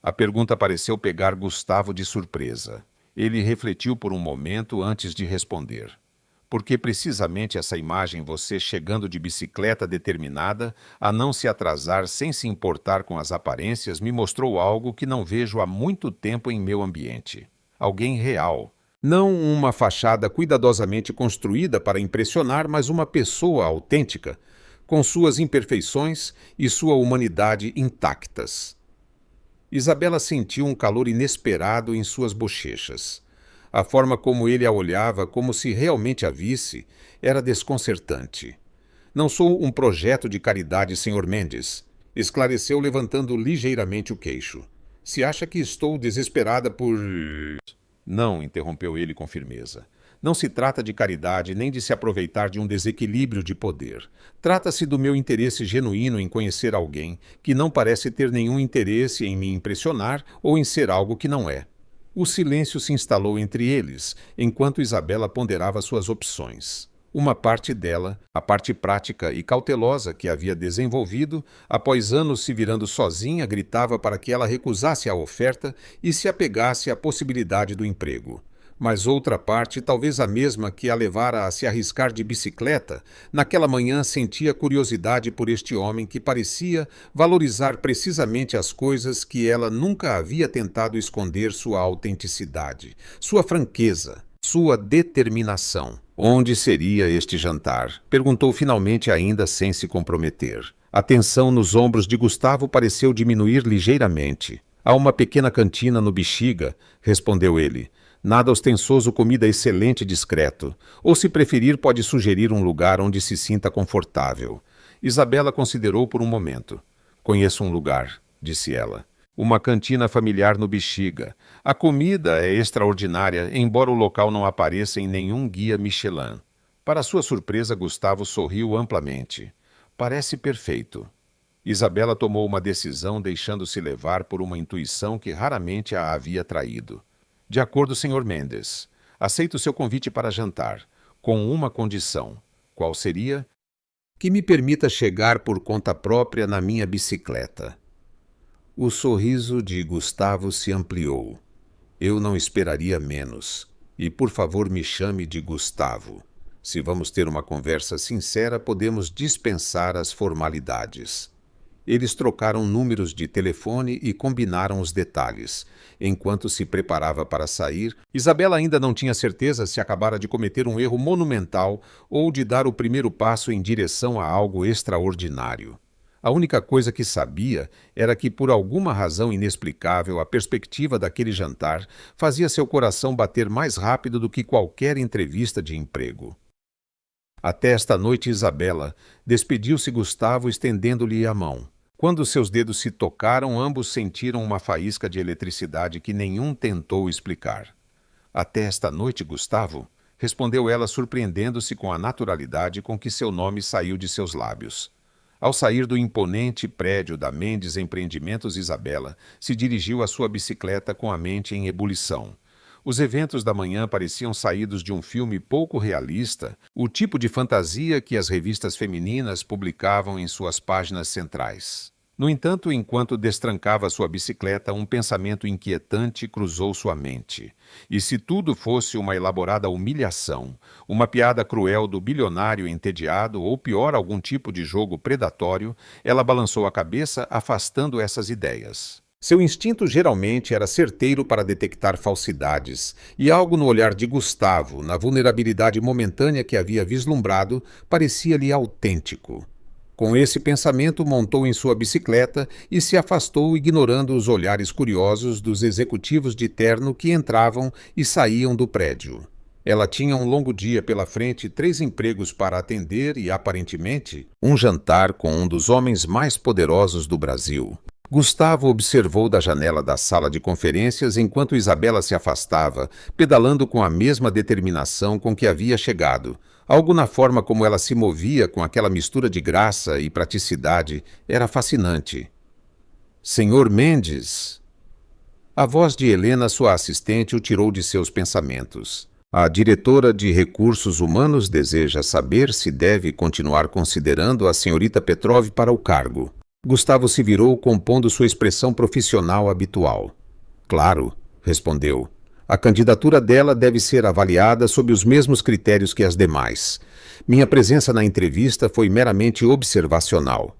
A pergunta pareceu pegar Gustavo de surpresa. Ele refletiu por um momento antes de responder. Porque precisamente essa imagem, você chegando de bicicleta determinada a não se atrasar sem se importar com as aparências, me mostrou algo que não vejo há muito tempo em meu ambiente. Alguém real. Não uma fachada cuidadosamente construída para impressionar, mas uma pessoa autêntica, com suas imperfeições e sua humanidade intactas. Isabela sentiu um calor inesperado em suas bochechas. A forma como ele a olhava, como se realmente a visse, era desconcertante. Não sou um projeto de caridade, Sr. Mendes, esclareceu levantando ligeiramente o queixo. Se acha que estou desesperada por... Não, interrompeu ele com firmeza. Não se trata de caridade nem de se aproveitar de um desequilíbrio de poder. Trata-se do meu interesse genuíno em conhecer alguém que não parece ter nenhum interesse em me impressionar ou em ser algo que não é. O silêncio se instalou entre eles, enquanto Isabela ponderava suas opções. Uma parte dela, a parte prática e cautelosa que havia desenvolvido, após anos se virando sozinha, gritava para que ela recusasse a oferta e se apegasse à possibilidade do emprego. Mas outra parte, talvez a mesma que a levara a se arriscar de bicicleta, naquela manhã sentia curiosidade por este homem que parecia valorizar precisamente as coisas que ela nunca havia tentado esconder: sua autenticidade, sua franqueza, sua determinação. Onde seria este jantar? Perguntou finalmente, ainda sem se comprometer. A tensão nos ombros de Gustavo pareceu diminuir ligeiramente. Há uma pequena cantina no Bexiga, respondeu ele. Nada ostensoso, comida excelente e discreto. Ou, se preferir, pode sugerir um lugar onde se sinta confortável. Isabela considerou por um momento. Conheço um lugar, disse ela. Uma cantina familiar no Bexiga. A comida é extraordinária, embora o local não apareça em nenhum guia Michelin. Para sua surpresa, Gustavo sorriu amplamente. Parece perfeito. Isabela tomou uma decisão, deixando-se levar por uma intuição que raramente a havia traído. De acordo, Sr. Mendes. Aceito seu convite para jantar, com uma condição. Qual seria? Que me permita chegar por conta própria na minha bicicleta. O sorriso de Gustavo se ampliou. Eu não esperaria menos. E por favor me chame de Gustavo. Se vamos ter uma conversa sincera, podemos dispensar as formalidades. Eles trocaram números de telefone e combinaram os detalhes. Enquanto se preparava para sair, Isabela ainda não tinha certeza se acabara de cometer um erro monumental ou de dar o primeiro passo em direção a algo extraordinário. A única coisa que sabia era que, por alguma razão inexplicável, a perspectiva daquele jantar fazia seu coração bater mais rápido do que qualquer entrevista de emprego. Até esta noite, Isabela despediu-se Gustavo estendendo-lhe a mão. Quando seus dedos se tocaram, ambos sentiram uma faísca de eletricidade que nenhum tentou explicar. Até esta noite, Gustavo? Respondeu ela, surpreendendo-se com a naturalidade com que seu nome saiu de seus lábios. Ao sair do imponente prédio da Mendes Empreendimentos, Isabela se dirigiu à sua bicicleta com a mente em ebulição. Os eventos da manhã pareciam saídos de um filme pouco realista, o tipo de fantasia que as revistas femininas publicavam em suas páginas centrais. No entanto, enquanto destrancava sua bicicleta, um pensamento inquietante cruzou sua mente. E se tudo fosse uma elaborada humilhação, uma piada cruel do bilionário entediado ou pior, algum tipo de jogo predatório, ela balançou a cabeça, afastando essas ideias. Seu instinto geralmente era certeiro para detectar falsidades, e algo no olhar de Gustavo, na vulnerabilidade momentânea que havia vislumbrado, parecia-lhe autêntico. Com esse pensamento, montou em sua bicicleta e se afastou, ignorando os olhares curiosos dos executivos de terno que entravam e saíam do prédio. Ela tinha um longo dia pela frente, 3 empregos para atender e, aparentemente, um jantar com um dos homens mais poderosos do Brasil. Gustavo observou da janela da sala de conferências enquanto Isabela se afastava, pedalando com a mesma determinação com que havia chegado. Algo na forma como ela se movia, com aquela mistura de graça e praticidade, era fascinante. Senhor Mendes? A voz de Helena, sua assistente, o tirou de seus pensamentos. A diretora de Recursos Humanos deseja saber se deve continuar considerando a senhorita Petrov para o cargo. Gustavo se virou, compondo sua expressão profissional habitual. Claro, respondeu. A candidatura dela deve ser avaliada sob os mesmos critérios que as demais. Minha presença na entrevista foi meramente observacional.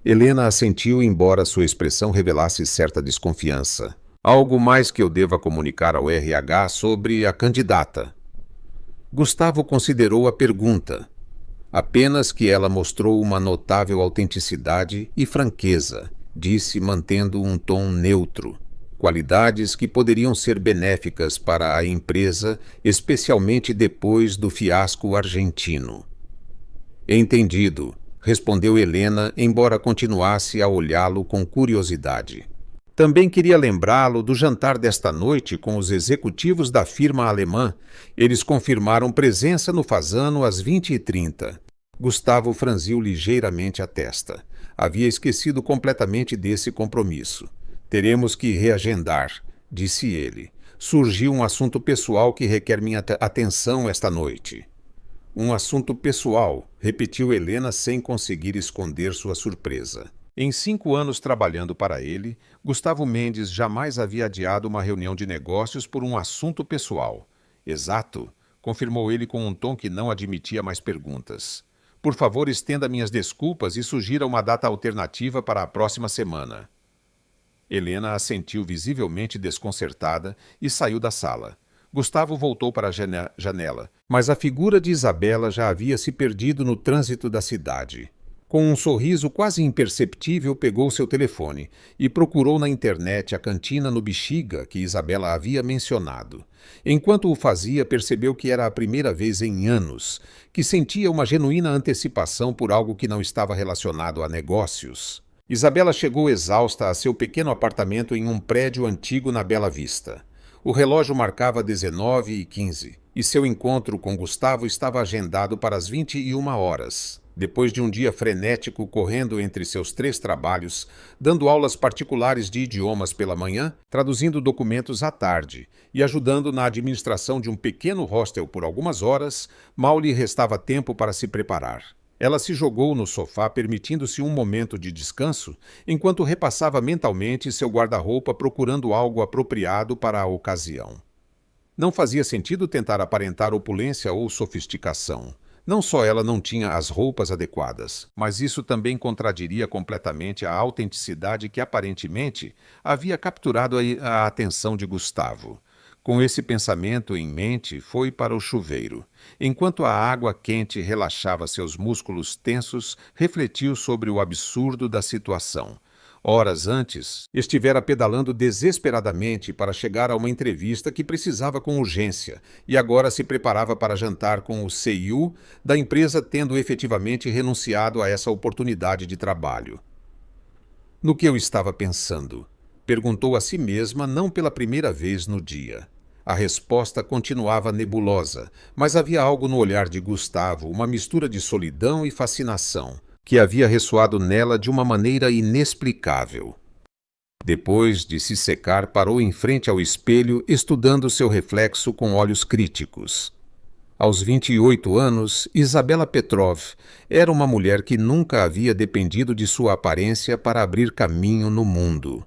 Helena assentiu, embora sua expressão revelasse certa desconfiança. Algo mais que eu deva comunicar ao RH sobre a candidata? Gustavo considerou a pergunta. Apenas que ela mostrou uma notável autenticidade e franqueza, disse, mantendo um tom neutro. Qualidades que poderiam ser benéficas para a empresa, especialmente depois do fiasco argentino. Entendido, respondeu Helena, embora continuasse a olhá-lo com curiosidade. Também queria lembrá-lo do jantar desta noite com os executivos da firma alemã. Eles confirmaram presença no Fasano às 20h30. Gustavo franziu ligeiramente a testa. Havia esquecido completamente desse compromisso. Teremos que reagendar, disse ele. Surgiu um assunto pessoal que requer minha atenção esta noite. Um assunto pessoal, repetiu Helena sem conseguir esconder sua surpresa. Em 5 anos trabalhando para ele, Gustavo Mendes jamais havia adiado uma reunião de negócios por um assunto pessoal. Exato, confirmou ele com um tom que não admitia mais perguntas. Por favor, estenda minhas desculpas e sugira uma data alternativa para a próxima semana. Helena assentiu, visivelmente desconcertada, e saiu da sala. Gustavo voltou para a janela, mas a figura de Isabela já havia se perdido no trânsito da cidade. Com um sorriso quase imperceptível, pegou seu telefone e procurou na internet a cantina no Bexiga que Isabela havia mencionado. Enquanto o fazia, percebeu que era a primeira vez em anos que sentia uma genuína antecipação por algo que não estava relacionado a negócios. Isabela chegou exausta a seu pequeno apartamento em um prédio antigo na Bela Vista. O relógio marcava 19h15 e seu encontro com Gustavo estava agendado para as 21h. Depois de um dia frenético correndo entre seus 3 trabalhos, dando aulas particulares de idiomas pela manhã, traduzindo documentos à tarde e ajudando na administração de um pequeno hostel por algumas horas, mal lhe restava tempo para se preparar. Ela se jogou no sofá, permitindo-se um momento de descanso, enquanto repassava mentalmente seu guarda-roupa procurando algo apropriado para a ocasião. Não fazia sentido tentar aparentar opulência ou sofisticação. Não só ela não tinha as roupas adequadas, mas isso também contradiria completamente a autenticidade que aparentemente havia capturado a atenção de Gustavo. Com esse pensamento em mente, foi para o chuveiro. Enquanto a água quente relaxava seus músculos tensos, refletiu sobre o absurdo da situação. Horas antes, estivera pedalando desesperadamente para chegar a uma entrevista que precisava com urgência e agora se preparava para jantar com o CEO da empresa, tendo efetivamente renunciado a essa oportunidade de trabalho. No que eu estava pensando? Perguntou a si mesma não pela primeira vez no dia. A resposta continuava nebulosa, mas havia algo no olhar de Gustavo, uma mistura de solidão e fascinação, que havia ressoado nela de uma maneira inexplicável. Depois de se secar, parou em frente ao espelho, estudando seu reflexo com olhos críticos. Aos 28 anos, Isabela Petrov era uma mulher que nunca havia dependido de sua aparência para abrir caminho no mundo.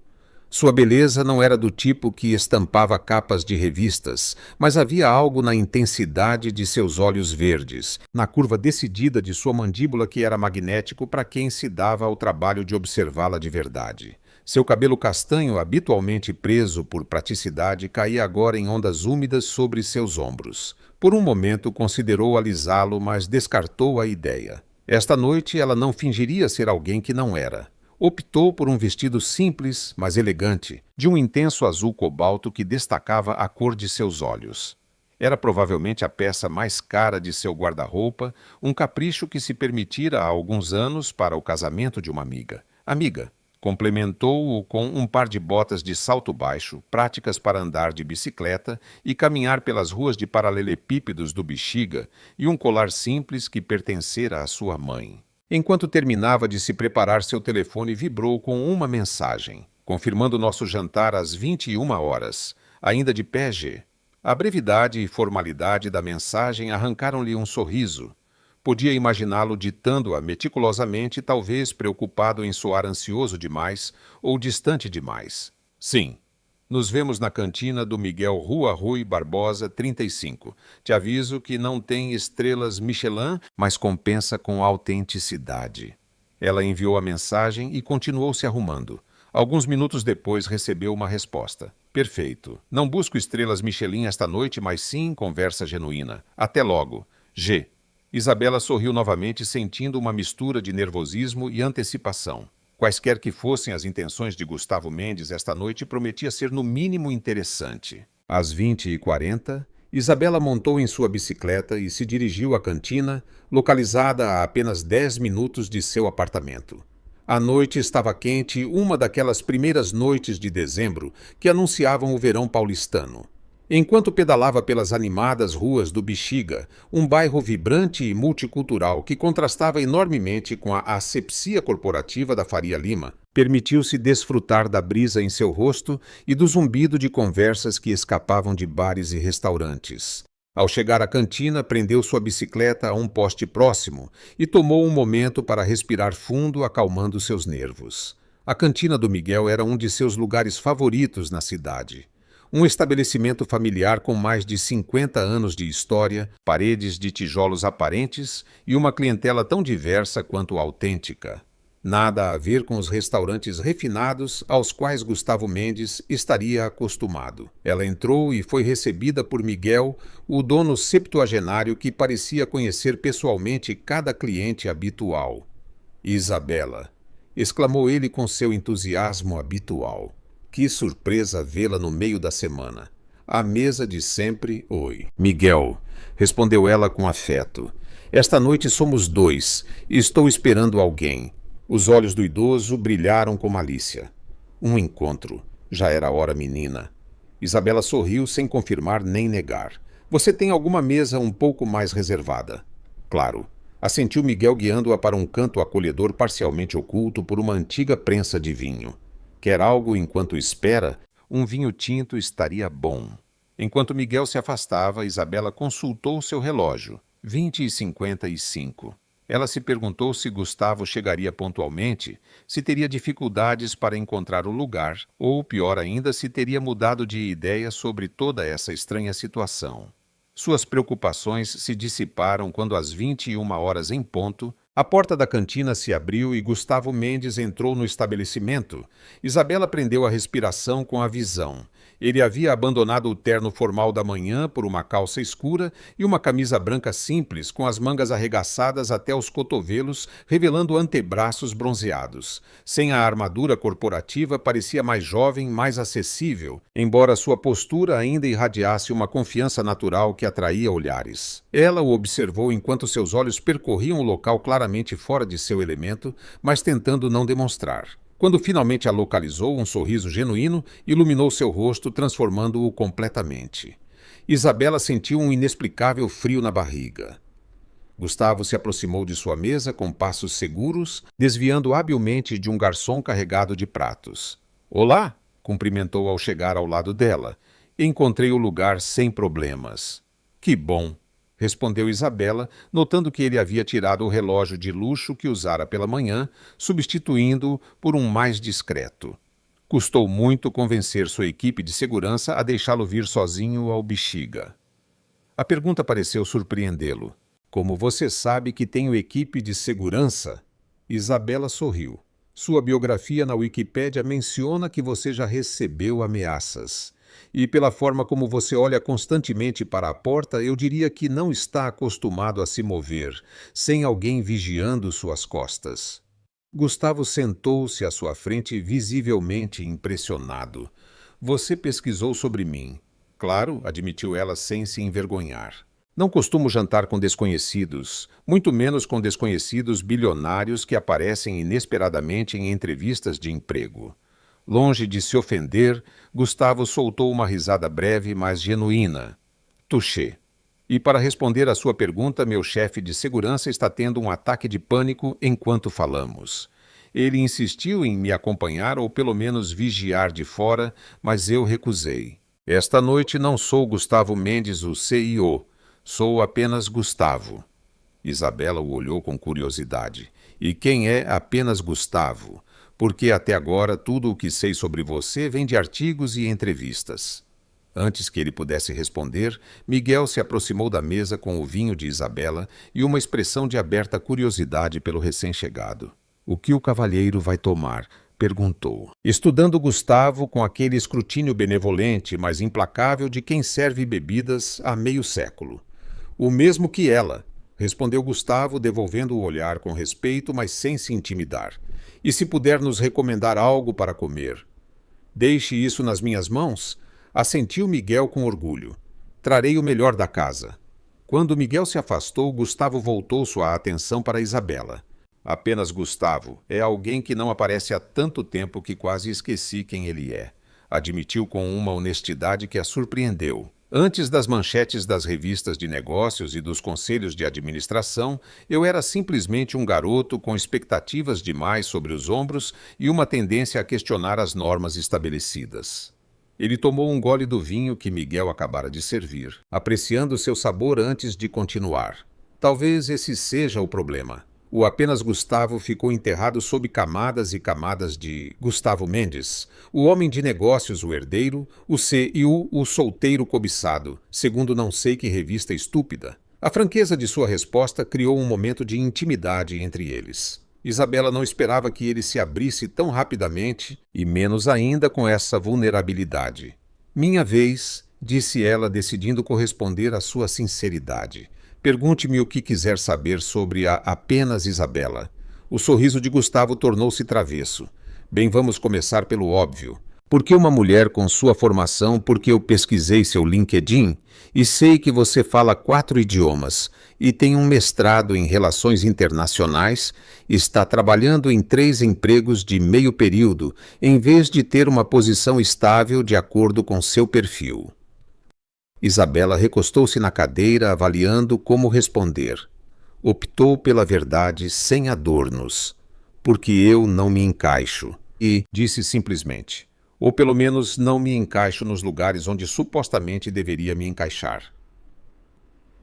Sua beleza não era do tipo que estampava capas de revistas, mas havia algo na intensidade de seus olhos verdes, na curva decidida de sua mandíbula que era magnético para quem se dava ao trabalho de observá-la de verdade. Seu cabelo castanho, habitualmente preso por praticidade, caía agora em ondas úmidas sobre seus ombros. Por um momento considerou alisá-lo, mas descartou a ideia. Esta noite ela não fingiria ser alguém que não era. Optou por um vestido simples, mas elegante, de um intenso azul cobalto que destacava a cor de seus olhos. Era provavelmente a peça mais cara de seu guarda-roupa, um capricho que se permitira há alguns anos para o casamento de uma amiga. Complementou-o com um par de botas de salto baixo, práticas para andar de bicicleta e caminhar pelas ruas de paralelepípedos do Bexiga, e um colar simples que pertencera à sua mãe. Enquanto terminava de se preparar, seu telefone vibrou com uma mensagem, confirmando nosso jantar às 21 horas. Ainda de pé, G. A brevidade e formalidade da mensagem arrancaram-lhe um sorriso. Podia imaginá-lo ditando-a meticulosamente, talvez preocupado em soar ansioso demais ou distante demais. Sim. Nos vemos na cantina do Miguel Rua Rui Barbosa, 35. Te aviso que não tem estrelas Michelin, mas compensa com autenticidade. Ela enviou a mensagem e continuou se arrumando. Alguns minutos depois recebeu uma resposta. Perfeito. Não busco estrelas Michelin esta noite, mas sim conversa genuína. Até logo. G. Isabela sorriu novamente, sentindo uma mistura de nervosismo e antecipação. Quaisquer que fossem as intenções de Gustavo Mendes esta noite, prometia ser no mínimo interessante. Às 20h40, Isabela montou em sua bicicleta e se dirigiu à cantina, localizada a apenas 10 minutos de seu apartamento. A noite estava quente, uma daquelas primeiras noites de dezembro que anunciavam o verão paulistano. Enquanto pedalava pelas animadas ruas do Bexiga, um bairro vibrante e multicultural que contrastava enormemente com a asepsia corporativa da Faria Lima, permitiu-se desfrutar da brisa em seu rosto e do zumbido de conversas que escapavam de bares e restaurantes. Ao chegar à cantina, prendeu sua bicicleta a um poste próximo e tomou um momento para respirar fundo, acalmando seus nervos. A cantina do Miguel era um de seus lugares favoritos na cidade. Um estabelecimento familiar com mais de 50 anos de história, paredes de tijolos aparentes e uma clientela tão diversa quanto autêntica. Nada a ver com os restaurantes refinados aos quais Gustavo Mendes estaria acostumado. Ela entrou e foi recebida por Miguel, o dono septuagenário que parecia conhecer pessoalmente cada cliente habitual. Isabela, exclamou ele com seu entusiasmo habitual. Que surpresa vê-la no meio da semana. À mesa de sempre, oi. Miguel, respondeu ela com afeto. Esta noite somos 2 e estou esperando alguém. Os olhos do idoso brilharam com malícia. Um encontro. Já era hora, menina. Isabela sorriu sem confirmar nem negar. Você tem alguma mesa um pouco mais reservada? Claro. Assentiu Miguel, guiando-a para um canto acolhedor parcialmente oculto por uma antiga prensa de vinho. Quer algo enquanto espera? Um vinho tinto estaria bom. Enquanto Miguel se afastava, Isabela consultou seu relógio. 20h55. Ela se perguntou se Gustavo chegaria pontualmente, se teria dificuldades para encontrar o lugar, ou, pior ainda, se teria mudado de ideia sobre toda essa estranha situação. Suas preocupações se dissiparam quando, às 21h em ponto, a porta da cantina se abriu e Gustavo Mendes entrou no estabelecimento. Isabela prendeu a respiração com a visão. Ele havia abandonado o terno formal da manhã por uma calça escura e uma camisa branca simples, com as mangas arregaçadas até os cotovelos, revelando antebraços bronzeados. Sem a armadura corporativa, parecia mais jovem, mais acessível, embora sua postura ainda irradiasse uma confiança natural que atraía olhares. Ela o observou enquanto seus olhos percorriam o local claramente fora de seu elemento, mas tentando não demonstrar. Quando finalmente a localizou, um sorriso genuíno iluminou seu rosto, transformando-o completamente. Isabela sentiu um inexplicável frio na barriga. Gustavo se aproximou de sua mesa com passos seguros, desviando habilmente de um garçom carregado de pratos. "Olá!", cumprimentou ao chegar ao lado dela. "Encontrei o lugar sem problemas." "Que bom!", respondeu Isabela, notando que ele havia tirado o relógio de luxo que usara pela manhã, substituindo-o por um mais discreto. Custou muito convencer sua equipe de segurança a deixá-lo vir sozinho ao Bexiga. A pergunta pareceu surpreendê-lo. "Como você sabe que tenho equipe de segurança?" Isabela sorriu. "Sua biografia na Wikipédia menciona que você já recebeu ameaças. E pela forma como você olha constantemente para a porta, eu diria que não está acostumado a se mover, sem alguém vigiando suas costas." Gustavo sentou-se à sua frente, visivelmente impressionado. "Você pesquisou sobre mim." "Claro", admitiu ela sem se envergonhar. "Não costumo jantar com desconhecidos, muito menos com desconhecidos bilionários que aparecem inesperadamente em entrevistas de emprego." Longe de se ofender, Gustavo soltou uma risada breve, mas genuína. "Touché. E para responder à sua pergunta, meu chefe de segurança está tendo um ataque de pânico enquanto falamos. Ele insistiu em me acompanhar ou pelo menos vigiar de fora, mas eu recusei. Esta noite não sou Gustavo Mendes, o CEO. Sou apenas Gustavo." Isabela o olhou com curiosidade. "E quem é apenas Gustavo? Porque até agora tudo o que sei sobre você vem de artigos e entrevistas." Antes que ele pudesse responder, Miguel se aproximou da mesa com o vinho de Isabela e uma expressão de aberta curiosidade pelo recém-chegado. "O que o cavalheiro vai tomar?" perguntou, estudando Gustavo com aquele escrutínio benevolente, mas implacável de quem serve bebidas há meio século. "O mesmo que ela", respondeu Gustavo, devolvendo o olhar com respeito, mas sem se intimidar. "E se puder nos recomendar algo para comer?" "Deixe isso nas minhas mãos", assentiu Miguel com orgulho. "Trarei o melhor da casa." Quando Miguel se afastou, Gustavo voltou sua atenção para Isabela. "Apenas Gustavo é alguém que não aparece há tanto tempo que quase esqueci quem ele é", admitiu com uma honestidade que a surpreendeu. "Antes das manchetes das revistas de negócios e dos conselhos de administração, eu era simplesmente um garoto com expectativas demais sobre os ombros e uma tendência a questionar as normas estabelecidas." Ele tomou um gole do vinho que Miguel acabara de servir, apreciando seu sabor antes de continuar. "Talvez esse seja o problema. O apenas Gustavo ficou enterrado sob camadas e camadas de Gustavo Mendes, o homem de negócios, o herdeiro, o CEO, o solteiro cobiçado, segundo não sei que revista estúpida." A franqueza de sua resposta criou um momento de intimidade entre eles. Isabela não esperava que ele se abrisse tão rapidamente, e menos ainda com essa vulnerabilidade. "Minha vez", disse ela, decidindo corresponder à sua sinceridade. "Pergunte-me o que quiser saber sobre a apenas Isabela." O sorriso de Gustavo tornou-se travesso. "Bem, vamos começar pelo óbvio. Por que uma mulher com sua formação? Porque eu pesquisei seu LinkedIn e sei que você fala 4 idiomas e tem um mestrado em Relações Internacionais, está trabalhando em 3 empregos de meio período, em vez de ter uma posição estável de acordo com seu perfil." Isabela recostou-se na cadeira, avaliando como responder. Optou pela verdade sem adornos, porque eu não me encaixo. E disse simplesmente, ou pelo menos não me encaixo nos lugares onde supostamente deveria me encaixar.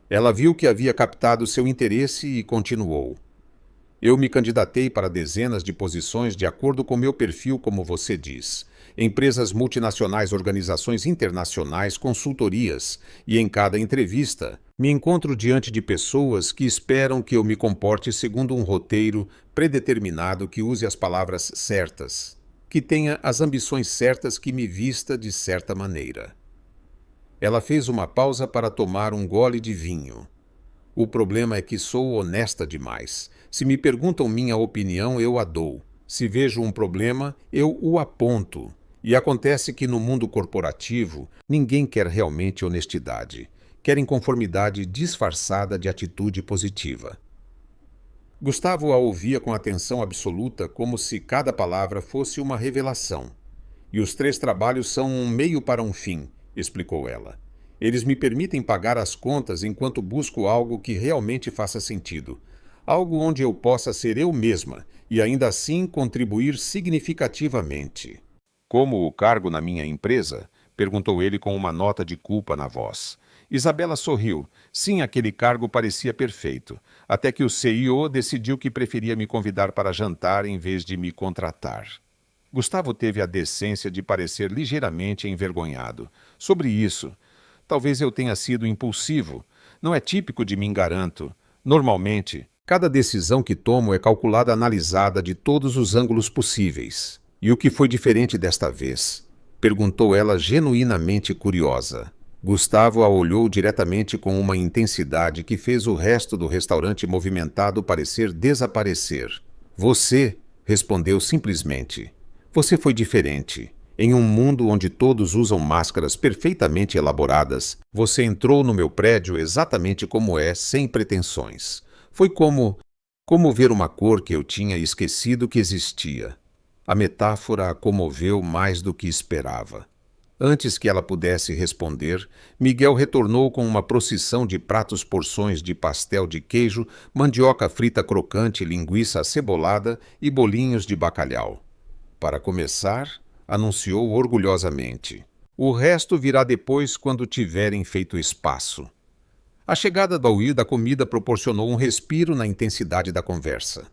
Ela viu que havia captado seu interesse e continuou. Eu me candidatei para dezenas de posições de acordo com meu perfil, como você diz. Empresas multinacionais, organizações internacionais, consultorias. E em cada entrevista, me encontro diante de pessoas que esperam que eu me comporte segundo um roteiro predeterminado, que use as palavras certas, que tenha as ambições certas, que me vista de certa maneira. Ela fez uma pausa para tomar um gole de vinho. O problema é que sou honesta demais. Se me perguntam minha opinião, eu a dou. Se vejo um problema, eu o aponto. E acontece que no mundo corporativo, ninguém quer realmente honestidade. Querem conformidade disfarçada de atitude positiva. Gustavo a ouvia com atenção absoluta, como se cada palavra fosse uma revelação. E os 3 trabalhos são um meio para um fim, explicou ela. Eles me permitem pagar as contas enquanto busco algo que realmente faça sentido. Algo onde eu possa ser eu mesma e ainda assim contribuir significativamente. Como o cargo na minha empresa? Perguntou ele com uma nota de culpa na voz. Isabela sorriu. Sim, aquele cargo parecia perfeito. Até que o CEO decidiu que preferia me convidar para jantar em vez de me contratar. Gustavo teve a decência de parecer ligeiramente envergonhado. Sobre isso, talvez eu tenha sido impulsivo. Não é típico de mim, garanto. Normalmente, cada decisão que tomo é calculada, analisada de todos os ângulos possíveis. E o que foi diferente desta vez? Perguntou ela, genuinamente curiosa. Gustavo a olhou diretamente com uma intensidade que fez o resto do restaurante movimentado parecer desaparecer. Você, respondeu simplesmente. Você foi diferente. Em um mundo onde todos usam máscaras perfeitamente elaboradas, você entrou no meu prédio exatamente como é, sem pretensões. Foi como ver uma cor que eu tinha esquecido que existia. A metáfora a comoveu mais do que esperava. Antes que ela pudesse responder, Miguel retornou com uma procissão de pratos, porções de pastel de queijo, mandioca frita crocante, linguiça acebolada e bolinhos de bacalhau. Para começar, anunciou orgulhosamente, o resto virá depois, quando tiverem feito espaço. A chegada do Will da comida proporcionou um respiro na intensidade da conversa.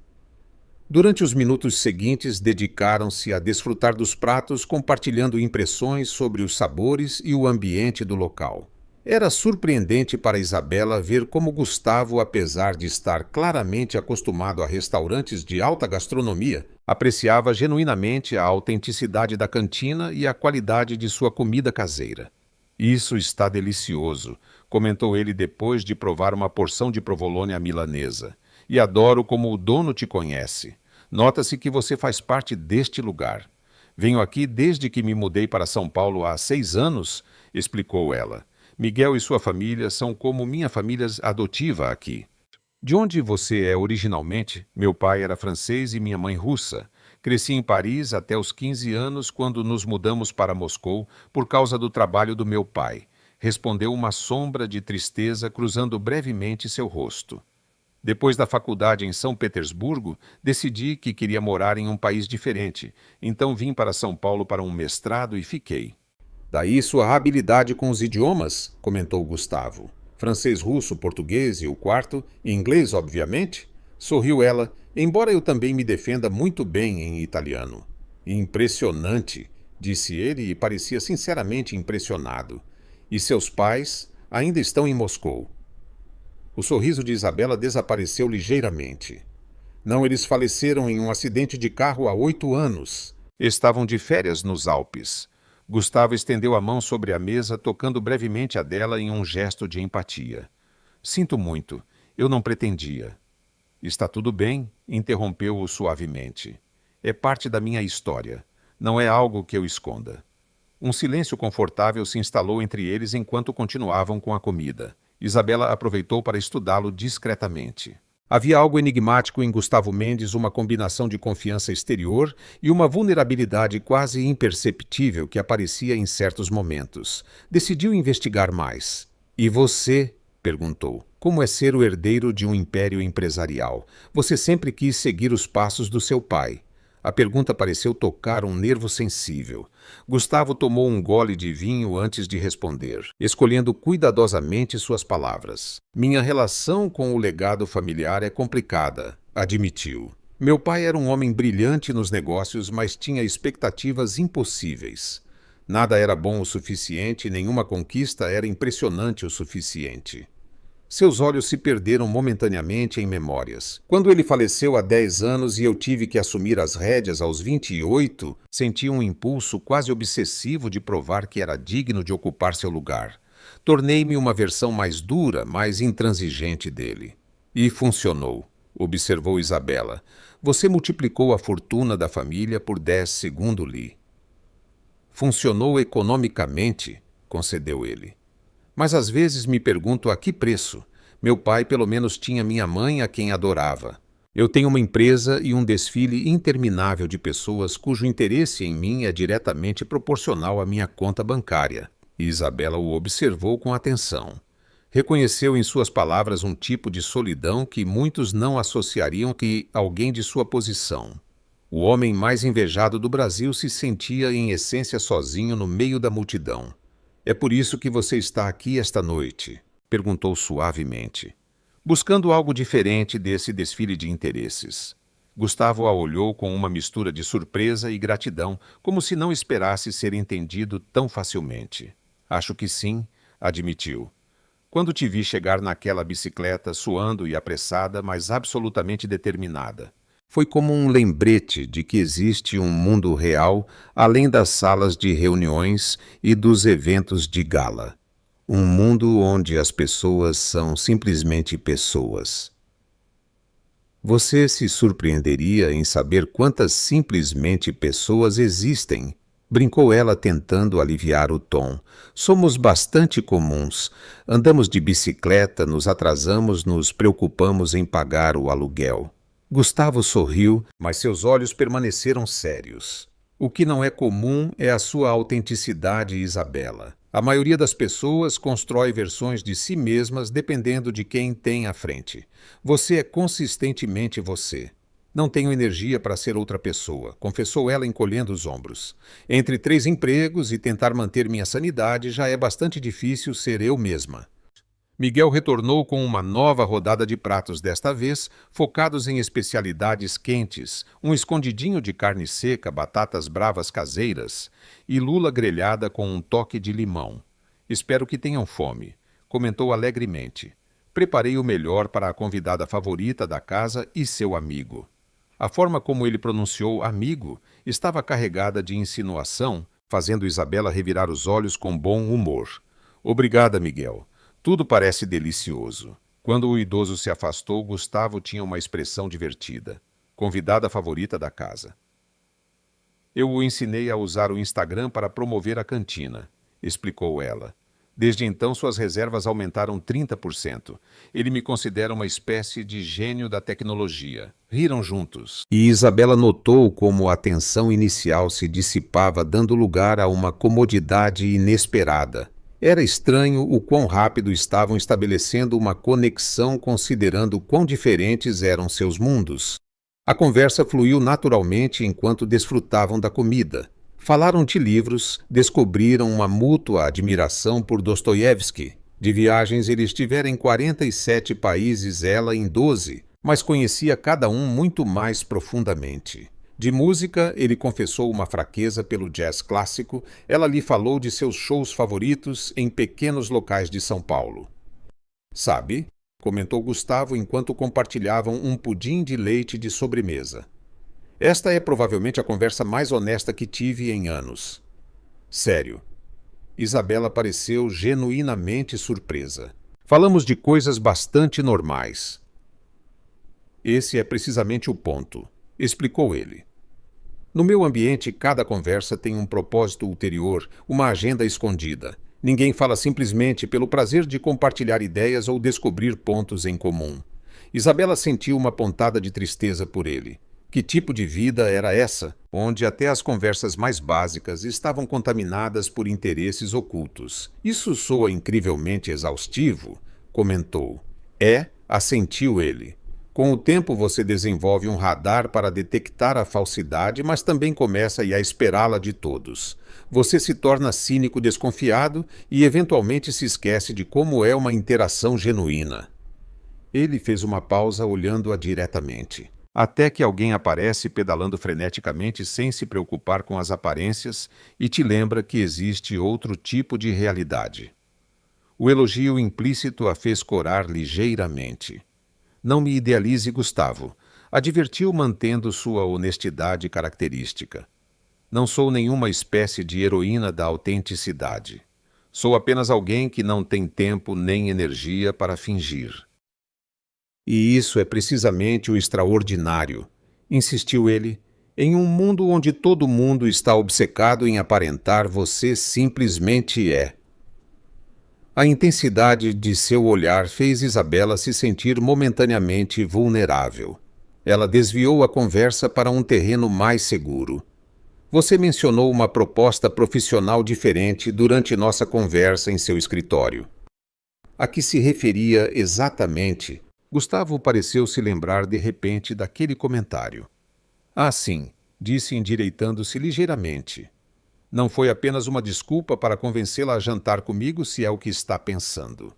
Durante os minutos seguintes, dedicaram-se a desfrutar dos pratos, compartilhando impressões sobre os sabores e o ambiente do local. Era surpreendente para Isabela ver como Gustavo, apesar de estar claramente acostumado a restaurantes de alta gastronomia, apreciava genuinamente a autenticidade da cantina e a qualidade de sua comida caseira. Isso está delicioso, comentou ele depois de provar uma porção de provolone à milanesa. E adoro como o dono te conhece. Nota-se que você faz parte deste lugar. Venho aqui desde que me mudei para São Paulo há 6 anos, explicou ela. Miguel e sua família são como minha família adotiva aqui. De onde você é originalmente? Meu pai era francês e minha mãe russa. Cresci em Paris até os 15 anos, quando nos mudamos para Moscou por causa do trabalho do meu pai. Respondeu uma sombra de tristeza cruzando brevemente seu rosto. Depois da faculdade em São Petersburgo, decidi que queria morar em um país diferente. Então vim para São Paulo para um mestrado e fiquei. Daí sua habilidade com os idiomas, comentou Gustavo. Francês, russo, português e o quarto, e inglês, obviamente? Sorriu ela, embora eu também me defenda muito bem em italiano. Impressionante, disse ele e parecia sinceramente impressionado. E seus pais ainda estão em Moscou. O sorriso de Isabela desapareceu ligeiramente. Não, eles faleceram em um acidente de carro há 8 anos. Estavam de férias nos Alpes. Gustavo estendeu a mão sobre a mesa, tocando brevemente a dela em um gesto de empatia. Sinto muito, eu não pretendia. Está tudo bem, interrompeu-o suavemente. É parte da minha história. Não é algo que eu esconda. Um silêncio confortável se instalou entre eles enquanto continuavam com a comida. Isabela aproveitou para estudá-lo discretamente. Havia algo enigmático em Gustavo Mendes, uma combinação de confiança exterior e uma vulnerabilidade quase imperceptível que aparecia em certos momentos. Decidiu investigar mais. E você? Perguntou. Como é ser o herdeiro de um império empresarial? Você sempre quis seguir os passos do seu pai. A pergunta pareceu tocar um nervo sensível. Gustavo tomou um gole de vinho antes de responder, escolhendo cuidadosamente suas palavras. Minha relação com o legado familiar é complicada, admitiu. Meu pai era um homem brilhante nos negócios, mas tinha expectativas impossíveis. Nada era bom o suficiente e nenhuma conquista era impressionante o suficiente. Seus olhos se perderam momentaneamente em memórias. Quando ele faleceu há 10 anos e eu tive que assumir as rédeas aos 28, senti um impulso quase obsessivo de provar que era digno de ocupar seu lugar. Tornei-me uma versão mais dura, mais intransigente dele. E funcionou, observou Isabela. Você multiplicou a fortuna da família por 10, segundo li. Funcionou economicamente, concedeu ele. Mas às vezes me pergunto a que preço. Meu pai pelo menos tinha minha mãe a quem adorava. Eu tenho uma empresa e um desfile interminável de pessoas cujo interesse em mim é diretamente proporcional à minha conta bancária. E Isabela o observou com atenção. Reconheceu em suas palavras um tipo de solidão que muitos não associariam que alguém de sua posição. O homem mais invejado do Brasil se sentia em essência sozinho no meio da multidão. É por isso que você está aqui esta noite? Perguntou suavemente, buscando algo diferente desse desfile de interesses. Gustavo a olhou com uma mistura de surpresa e gratidão, como se não esperasse ser entendido tão facilmente. Acho que sim, admitiu. Quando te vi chegar naquela bicicleta, suando e apressada, mas absolutamente determinada. Foi como um lembrete de que existe um mundo real além das salas de reuniões e dos eventos de gala. Um mundo onde as pessoas são simplesmente pessoas. Você se surpreenderia em saber quantas simplesmente pessoas existem, brincou ela tentando aliviar o tom. Somos bastante comuns. Andamos de bicicleta, nos atrasamos, nos preocupamos em pagar o aluguel. Gustavo sorriu, mas seus olhos permaneceram sérios. O que não é comum é a sua autenticidade, Isabela. A maioria das pessoas constrói versões de si mesmas dependendo de quem tem à frente. Você é consistentemente você. Não tenho energia para ser outra pessoa, confessou ela encolhendo os ombros. Entre 3 empregos e tentar manter minha sanidade, já é bastante difícil ser eu mesma. Miguel retornou com uma nova rodada de pratos, desta vez focados em especialidades quentes, um escondidinho de carne seca, batatas bravas caseiras e lula grelhada com um toque de limão. Espero que tenham fome, comentou alegremente. Preparei o melhor para a convidada favorita da casa e seu amigo. A forma como ele pronunciou amigo estava carregada de insinuação, fazendo Isabela revirar os olhos com bom humor. Obrigada, Miguel. Tudo parece delicioso. Quando o idoso se afastou, Gustavo tinha uma expressão divertida. Convidada favorita da casa. Eu o ensinei a usar o Instagram para promover a cantina, explicou ela. Desde então, suas reservas aumentaram 30%. Ele me considera uma espécie de gênio da tecnologia. Riram juntos. E Isabela notou como a tensão inicial se dissipava, dando lugar a uma comodidade inesperada. Era estranho o quão rápido estavam estabelecendo uma conexão considerando quão diferentes eram seus mundos. A conversa fluiu naturalmente enquanto desfrutavam da comida. Falaram de livros, descobriram uma mútua admiração por Dostoiévski. De viagens ele estivera em 47 países, ela em 12, mas conhecia cada um muito mais profundamente. De música, ele confessou uma fraqueza pelo jazz clássico, ela lhe falou de seus shows favoritos em pequenos locais de São Paulo. Sabe, comentou Gustavo enquanto compartilhavam um pudim de leite de sobremesa. Esta é provavelmente a conversa mais honesta que tive em anos. Sério. Isabela pareceu genuinamente surpresa. Falamos de coisas bastante normais. Esse é precisamente o ponto, explicou ele. No meu ambiente, cada conversa tem um propósito ulterior, uma agenda escondida. Ninguém fala simplesmente pelo prazer de compartilhar ideias ou descobrir pontos em comum. Isabela sentiu uma pontada de tristeza por ele. Que tipo de vida era essa, onde até as conversas mais básicas estavam contaminadas por interesses ocultos? Isso soa incrivelmente exaustivo, comentou. É, assentiu ele. Com o tempo você desenvolve um radar para detectar a falsidade, mas também começa a esperá-la de todos. Você se torna cínico desconfiado e eventualmente se esquece de como é uma interação genuína. Ele fez uma pausa olhando-a diretamente. Até que alguém aparece pedalando freneticamente sem se preocupar com as aparências e te lembra que existe outro tipo de realidade. O elogio implícito a fez corar ligeiramente. Não me idealize, Gustavo, advertiu mantendo sua honestidade característica. Não sou nenhuma espécie de heroína da autenticidade. Sou apenas alguém que não tem tempo nem energia para fingir. E isso é precisamente o extraordinário, insistiu ele. Em um mundo onde todo mundo está obcecado em aparentar, você simplesmente é. A intensidade de seu olhar fez Isabela se sentir momentaneamente vulnerável. Ela desviou a conversa para um terreno mais seguro. Você mencionou uma proposta profissional diferente durante nossa conversa em seu escritório. A que se referia exatamente? Gustavo pareceu se lembrar de repente daquele comentário. Ah, sim, disse endireitando-se ligeiramente. Não foi apenas uma desculpa para convencê-la a jantar comigo, se é o que está pensando.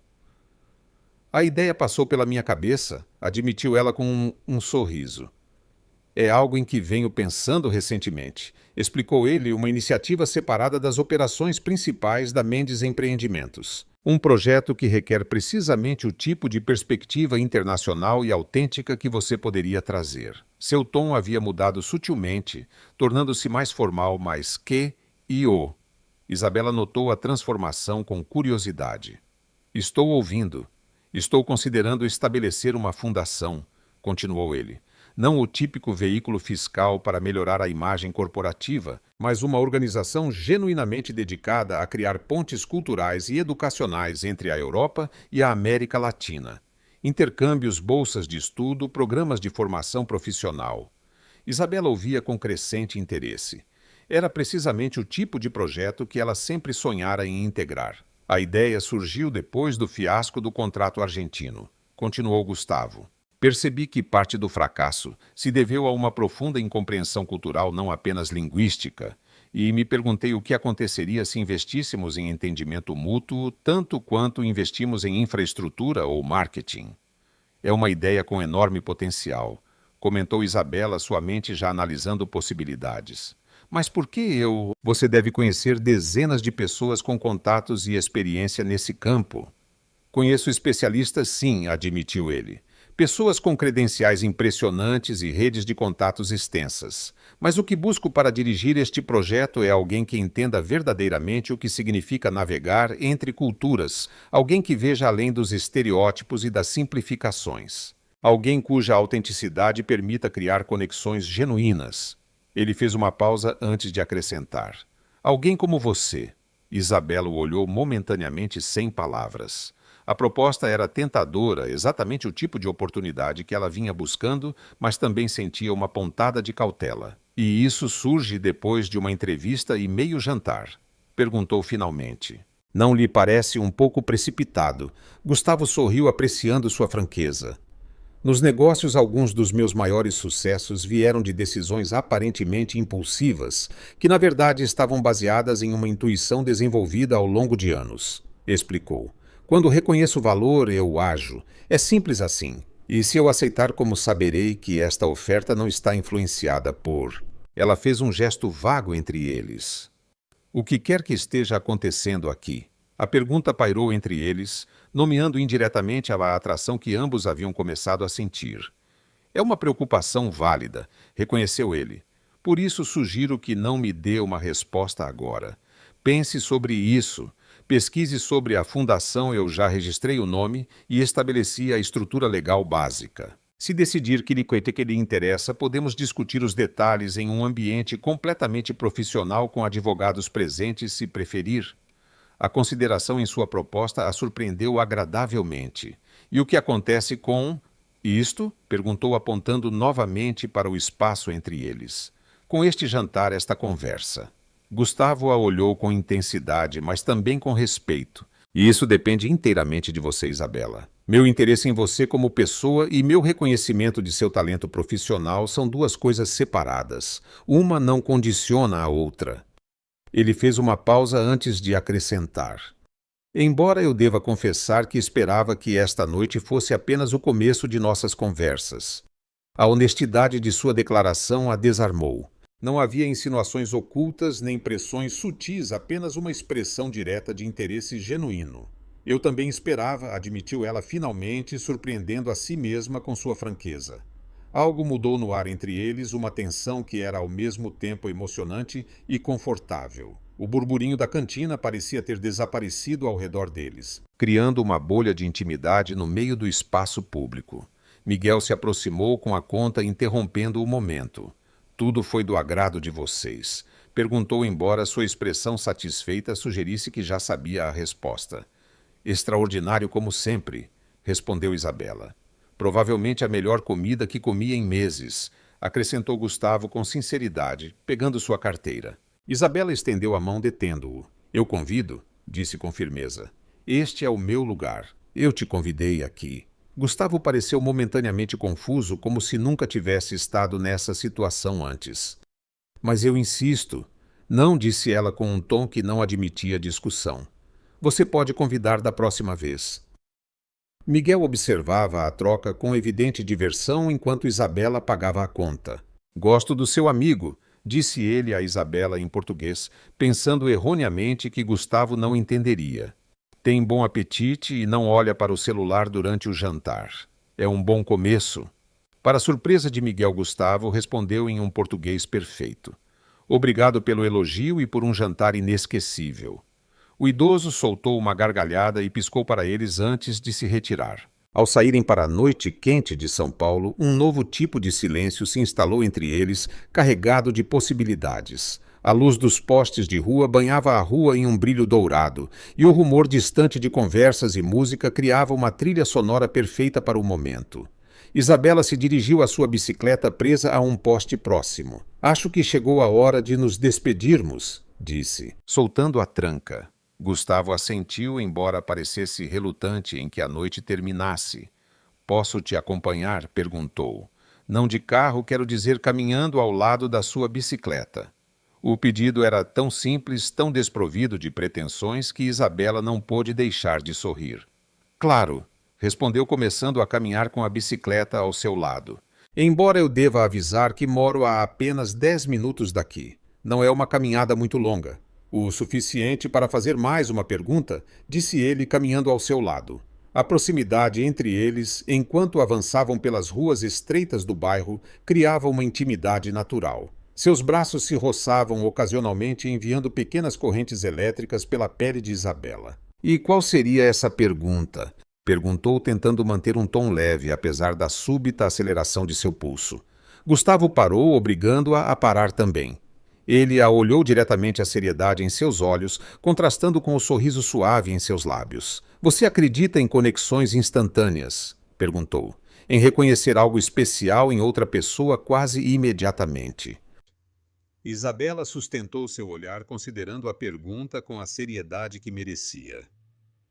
A ideia passou pela minha cabeça, admitiu ela com um sorriso. É algo em que venho pensando recentemente, explicou ele, uma iniciativa separada das operações principais da Mendes Empreendimentos. Um projeto que requer precisamente o tipo de perspectiva internacional e autêntica que você poderia trazer. Seu tom havia mudado sutilmente, tornando-se mais formal, mais que e o. Isabela notou a transformação com curiosidade. Estou ouvindo. Estou considerando estabelecer uma fundação, continuou ele. Não o típico veículo fiscal para melhorar a imagem corporativa, mas uma organização genuinamente dedicada a criar pontes culturais e educacionais entre a Europa e a América Latina. Intercâmbios, bolsas de estudo, programas de formação profissional. Isabela ouvia com crescente interesse. Era precisamente o tipo de projeto que ela sempre sonhara em integrar. A ideia surgiu depois do fiasco do contrato argentino. Continuou Gustavo. Percebi que parte do fracasso se deveu a uma profunda incompreensão cultural não apenas linguística, e me perguntei o que aconteceria se investíssemos em entendimento mútuo tanto quanto investimos em infraestrutura ou marketing. É uma ideia com enorme potencial, comentou Isabela, sua mente já analisando possibilidades. Mas por que eu? Você deve conhecer dezenas de pessoas com contatos e experiência nesse campo. Conheço especialistas, sim, admitiu ele. Pessoas com credenciais impressionantes e redes de contatos extensas. Mas o que busco para dirigir este projeto é alguém que entenda verdadeiramente o que significa navegar entre culturas, alguém que veja além dos estereótipos e das simplificações. Alguém cuja autenticidade permita criar conexões genuínas. Ele fez uma pausa antes de acrescentar. Alguém como você. Isabela o olhou momentaneamente sem palavras. A proposta era tentadora, exatamente o tipo de oportunidade que ela vinha buscando, mas também sentia uma pontada de cautela. E isso surge depois de uma entrevista e meio jantar. Perguntou finalmente. Não lhe parece um pouco precipitado? Gustavo sorriu apreciando sua franqueza. Nos negócios, alguns dos meus maiores sucessos vieram de decisões aparentemente impulsivas, que na verdade estavam baseadas em uma intuição desenvolvida ao longo de anos, explicou. Quando reconheço o valor, eu ajo. É simples assim. E se eu aceitar, como saberei que esta oferta não está influenciada por... Ela fez um gesto vago entre eles. O que quer que esteja acontecendo aqui? A pergunta pairou entre eles, nomeando indiretamente a atração que ambos haviam começado a sentir. É uma preocupação válida, reconheceu ele. Por isso sugiro que não me dê uma resposta agora. Pense sobre isso. Pesquise sobre a fundação, eu já registrei o nome e estabeleci a estrutura legal básica. Se decidir que lhe interessa, podemos discutir os detalhes em um ambiente completamente profissional com advogados presentes, se preferir. A consideração em sua proposta a surpreendeu agradavelmente. E o que acontece com... Isto? Perguntou apontando novamente para o espaço entre eles. Com este jantar, esta conversa. Gustavo a olhou com intensidade, mas também com respeito. E isso depende inteiramente de você, Isabela. Meu interesse em você como pessoa e meu reconhecimento de seu talento profissional são duas coisas separadas. Uma não condiciona a outra. Ele fez uma pausa antes de acrescentar. Embora eu deva confessar que esperava que esta noite fosse apenas o começo de nossas conversas. A honestidade de sua declaração a desarmou. Não havia insinuações ocultas nem pressões sutis, apenas uma expressão direta de interesse genuíno. Eu também esperava, admitiu ela finalmente, surpreendendo a si mesma com sua franqueza. Algo mudou no ar entre eles, uma tensão que era ao mesmo tempo emocionante e confortável. O burburinho da cantina parecia ter desaparecido ao redor deles, criando uma bolha de intimidade no meio do espaço público. Miguel se aproximou com a conta, interrompendo o momento. Tudo foi do agrado de vocês. Perguntou, embora sua expressão satisfeita sugerisse que já sabia a resposta. Extraordinário como sempre, respondeu Isabela. Provavelmente a melhor comida que comia em meses, acrescentou Gustavo com sinceridade, pegando sua carteira. Isabela estendeu a mão, detendo-o. Eu convido, disse com firmeza. Este é o meu lugar. Eu te convidei aqui. Gustavo pareceu momentaneamente confuso, como se nunca tivesse estado nessa situação antes. Mas eu insisto, não, disse ela com um tom que não admitia discussão. Você pode convidar da próxima vez. Miguel observava a troca com evidente diversão enquanto Isabela pagava a conta. Gosto do seu amigo, disse ele a Isabela em português, pensando erroneamente que Gustavo não entenderia. Tem bom apetite e não olha para o celular durante o jantar. É um bom começo. Para surpresa de Miguel, Gustavo respondeu em um português perfeito. Obrigado pelo elogio e por um jantar inesquecível. O idoso soltou uma gargalhada e piscou para eles antes de se retirar. Ao saírem para a noite quente de São Paulo, um novo tipo de silêncio se instalou entre eles, carregado de possibilidades. A luz dos postes de rua banhava a rua em um brilho dourado, e o rumor distante de conversas e música criava uma trilha sonora perfeita para o momento. Isabela se dirigiu à sua bicicleta presa a um poste próximo. Acho que chegou a hora de nos despedirmos, disse, soltando a tranca. Gustavo assentiu, embora parecesse relutante em que a noite terminasse. Posso te acompanhar? Perguntou. Não de carro, quero dizer caminhando ao lado da sua bicicleta. O pedido era tão simples, tão desprovido de pretensões, que Isabela não pôde deixar de sorrir. Claro, respondeu, começando a caminhar com a bicicleta ao seu lado. Embora eu deva avisar que moro a apenas 10 minutos daqui. Não é uma caminhada muito longa. O suficiente para fazer mais uma pergunta, disse ele, caminhando ao seu lado. A proximidade entre eles, enquanto avançavam pelas ruas estreitas do bairro, criava uma intimidade natural. Seus braços se roçavam ocasionalmente, enviando pequenas correntes elétricas pela pele de Isabela. E qual seria essa pergunta? Perguntou, tentando manter um tom leve, apesar da súbita aceleração de seu pulso. Gustavo parou, obrigando-a a parar também. Ele a olhou diretamente, a seriedade em seus olhos, contrastando com o sorriso suave em seus lábios. Você acredita em conexões instantâneas? Perguntou. Em reconhecer algo especial em outra pessoa quase imediatamente. Isabela sustentou seu olhar, considerando a pergunta com a seriedade que merecia.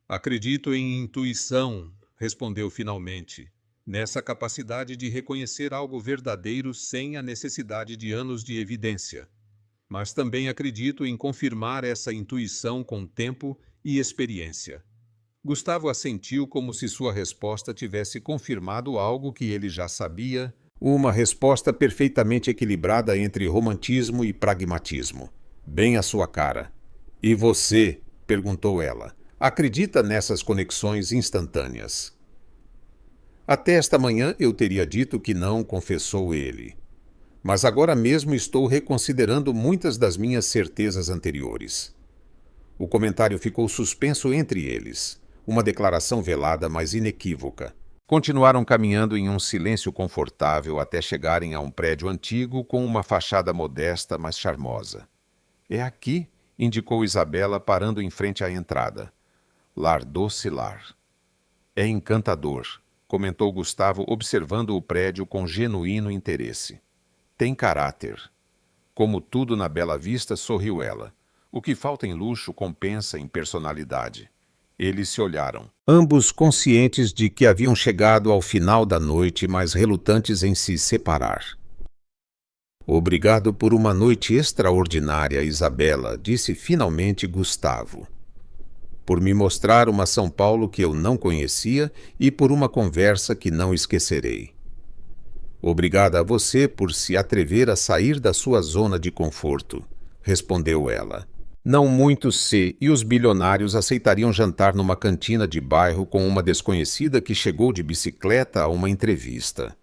Acredito em intuição, respondeu finalmente. Nessa capacidade de reconhecer algo verdadeiro sem a necessidade de anos de evidência. Mas também acredito em confirmar essa intuição com tempo e experiência. Gustavo assentiu, como se sua resposta tivesse confirmado algo que ele já sabia, uma resposta perfeitamente equilibrada entre romantismo e pragmatismo. Bem à sua cara. E você, perguntou ela, acredita nessas conexões instantâneas? Até esta manhã eu teria dito que não, confessou ele. Mas agora mesmo estou reconsiderando muitas das minhas certezas anteriores. O comentário ficou suspenso entre eles, uma declaração velada, mas inequívoca. Continuaram caminhando em um silêncio confortável até chegarem a um prédio antigo com uma fachada modesta, mas charmosa. É aqui, indicou Isabela, parando em frente à entrada. Lar Doce Lar. É encantador, comentou Gustavo, observando o prédio com genuíno interesse. Tem caráter. Como tudo na Bela Vista, sorriu ela. O que falta em luxo compensa em personalidade. Eles se olharam, ambos conscientes de que haviam chegado ao final da noite, mas relutantes em se separar. Obrigado por uma noite extraordinária, Isabela, disse finalmente Gustavo. Por me mostrar uma São Paulo que eu não conhecia e por uma conversa que não esquecerei. Obrigada a você por se atrever a sair da sua zona de conforto, respondeu ela. Não muitos e os bilionários aceitariam jantar numa cantina de bairro com uma desconhecida que chegou de bicicleta a uma entrevista.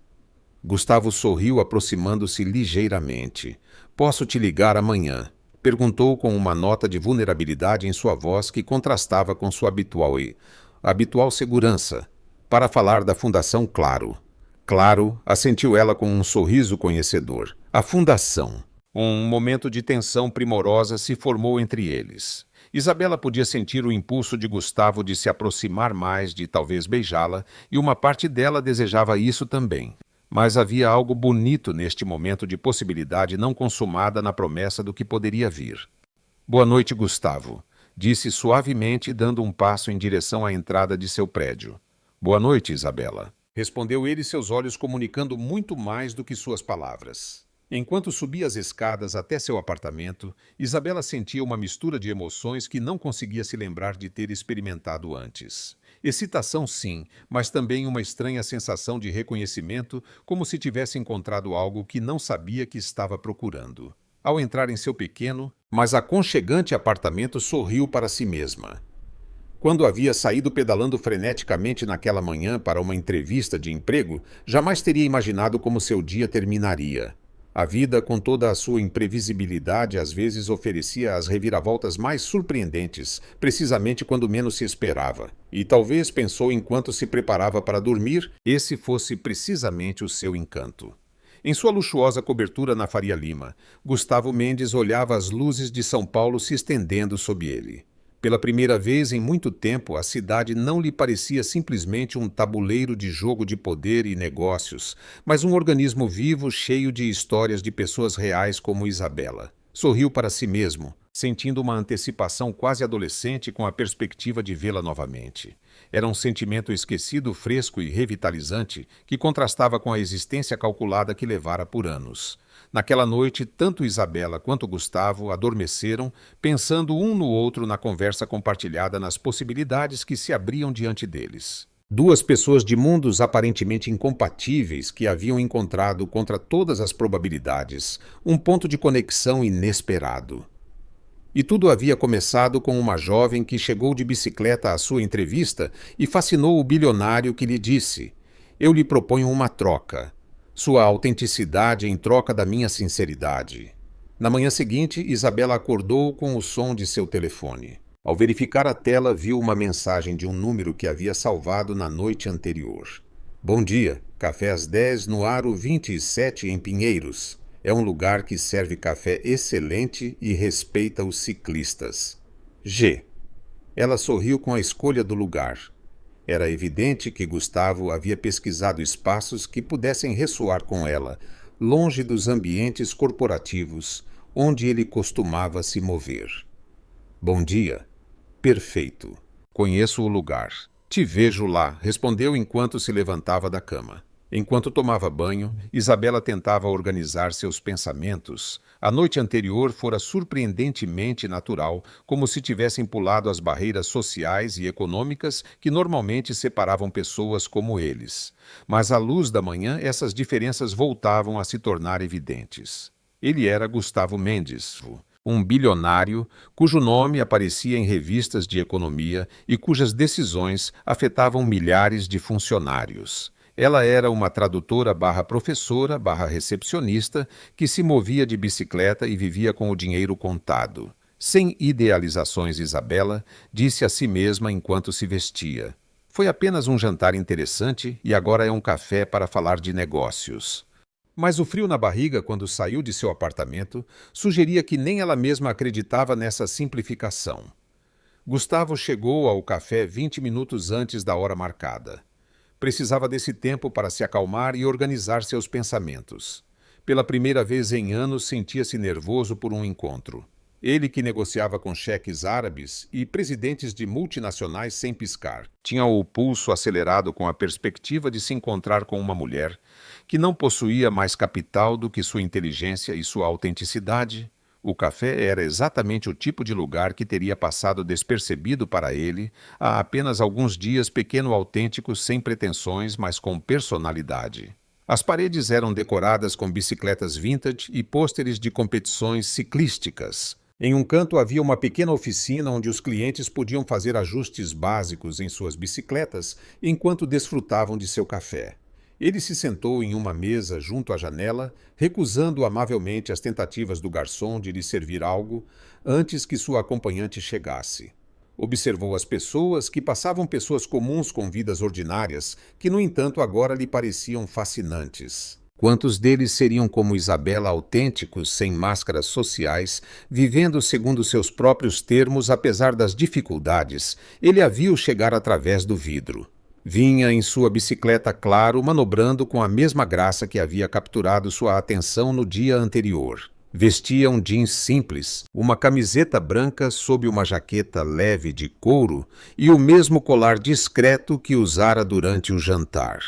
Gustavo sorriu, aproximando-se ligeiramente. Posso te ligar amanhã? Perguntou com uma nota de vulnerabilidade em sua voz que contrastava com sua habitual segurança. Para falar da Fundação Claro. Claro, assentiu ela com um sorriso conhecedor. A Fundação. Um momento de tensão primorosa se formou entre eles. Isabela podia sentir o impulso de Gustavo de se aproximar mais, de talvez beijá-la, e uma parte dela desejava isso também. Mas havia algo bonito neste momento de possibilidade não consumada na promessa do que poderia vir. Boa noite, Gustavo, disse suavemente, dando um passo em direção à entrada de seu prédio. Boa noite, Isabela, respondeu ele, seus olhos comunicando muito mais do que suas palavras. Enquanto subia as escadas até seu apartamento, Isabela sentia uma mistura de emoções que não conseguia se lembrar de ter experimentado antes. Excitação, sim, mas também uma estranha sensação de reconhecimento, como se tivesse encontrado algo que não sabia que estava procurando. Ao entrar em seu pequeno, mas aconchegante apartamento, sorriu para si mesma. Quando havia saído pedalando freneticamente naquela manhã para uma entrevista de emprego, jamais teria imaginado como seu dia terminaria. A vida, com toda a sua imprevisibilidade, às vezes oferecia as reviravoltas mais surpreendentes, precisamente quando menos se esperava. E talvez pensou enquanto se preparava para dormir, esse fosse precisamente o seu encanto. Em sua luxuosa cobertura na Faria Lima, Gustavo Mendes olhava as luzes de São Paulo se estendendo sob ele. Pela primeira vez em muito tempo, a cidade não lhe parecia simplesmente um tabuleiro de jogo de poder e negócios, mas um organismo vivo cheio de histórias de pessoas reais como Isabela. Sorriu para si mesmo, sentindo uma antecipação quase adolescente com a perspectiva de vê-la novamente. Era um sentimento esquecido, fresco e revitalizante que contrastava com a existência calculada que levara por anos. Naquela noite, tanto Isabela quanto Gustavo adormeceram, pensando um no outro na conversa compartilhada nas possibilidades que se abriam diante deles. Duas pessoas de mundos aparentemente incompatíveis que haviam encontrado, contra todas as probabilidades, um ponto de conexão inesperado. E tudo havia começado com uma jovem que chegou de bicicleta à sua entrevista e fascinou o bilionário que lhe disse: "Eu lhe proponho uma troca. Sua autenticidade em troca da minha sinceridade." Na manhã seguinte, Isabela acordou com o som de seu telefone. Ao verificar a tela, viu uma mensagem de um número que havia salvado na noite anterior. "Bom dia, café às 10 no Aro 27 em Pinheiros. É um lugar que serve café excelente e respeita os ciclistas. G." Ela sorriu com a escolha do lugar. Era evidente que Gustavo havia pesquisado espaços que pudessem ressoar com ela, longe dos ambientes corporativos onde ele costumava se mover. "Bom dia. Perfeito. Conheço o lugar. Te vejo lá", respondeu enquanto se levantava da cama. Enquanto tomava banho, Isabela tentava organizar seus pensamentos. A noite anterior fora surpreendentemente natural, como se tivessem pulado as barreiras sociais e econômicas que normalmente separavam pessoas como eles. Mas à luz da manhã, essas diferenças voltavam a se tornar evidentes. Ele era Gustavo Mendes, um bilionário cujo nome aparecia em revistas de economia e cujas decisões afetavam milhares de funcionários. Ela era uma tradutora/professora/recepcionista que se movia de bicicleta e vivia com o dinheiro contado. Sem idealizações, Isabela disse a si mesma enquanto se vestia: "Foi apenas um jantar interessante e agora é um café para falar de negócios." Mas o frio na barriga, quando saiu de seu apartamento, sugeria que nem ela mesma acreditava nessa simplificação. Gustavo chegou ao café 20 minutos antes da hora marcada. Precisava desse tempo para se acalmar e organizar seus pensamentos. Pela primeira vez em anos, sentia-se nervoso por um encontro. Ele que negociava com cheques árabes e presidentes de multinacionais sem piscar. Tinha o pulso acelerado com a perspectiva de se encontrar com uma mulher que não possuía mais capital do que sua inteligência e sua autenticidade. O café era exatamente o tipo de lugar que teria passado despercebido para ele há apenas alguns dias, pequeno autêntico, sem pretensões, mas com personalidade. As paredes eram decoradas com bicicletas vintage e pôsteres de competições ciclísticas. Em um canto havia uma pequena oficina onde os clientes podiam fazer ajustes básicos em suas bicicletas enquanto desfrutavam de seu café. Ele se sentou em uma mesa junto à janela, recusando amavelmente as tentativas do garçom de lhe servir algo antes que sua acompanhante chegasse. Observou as pessoas, que passavam pessoas comuns com vidas ordinárias, que no entanto agora lhe pareciam fascinantes. Quantos deles seriam como Isabela, autênticos, sem máscaras sociais, vivendo segundo seus próprios termos apesar das dificuldades? Ele a viu chegar através do vidro. Vinha em sua bicicleta, claro, manobrando com a mesma graça que havia capturado sua atenção no dia anterior. Vestia um jeans simples, uma camiseta branca sob uma jaqueta leve de couro e o mesmo colar discreto que usara durante o jantar.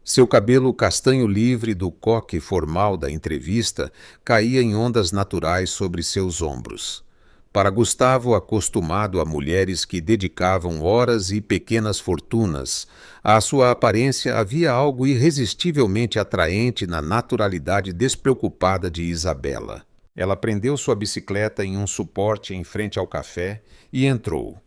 Seu cabelo castanho livre do coque formal da entrevista caía em ondas naturais sobre seus ombros. Para Gustavo, acostumado a mulheres que dedicavam horas e pequenas fortunas, à sua aparência havia algo irresistivelmente atraente na naturalidade despreocupada de Isabela. Ela prendeu sua bicicleta em um suporte em frente ao café e entrou.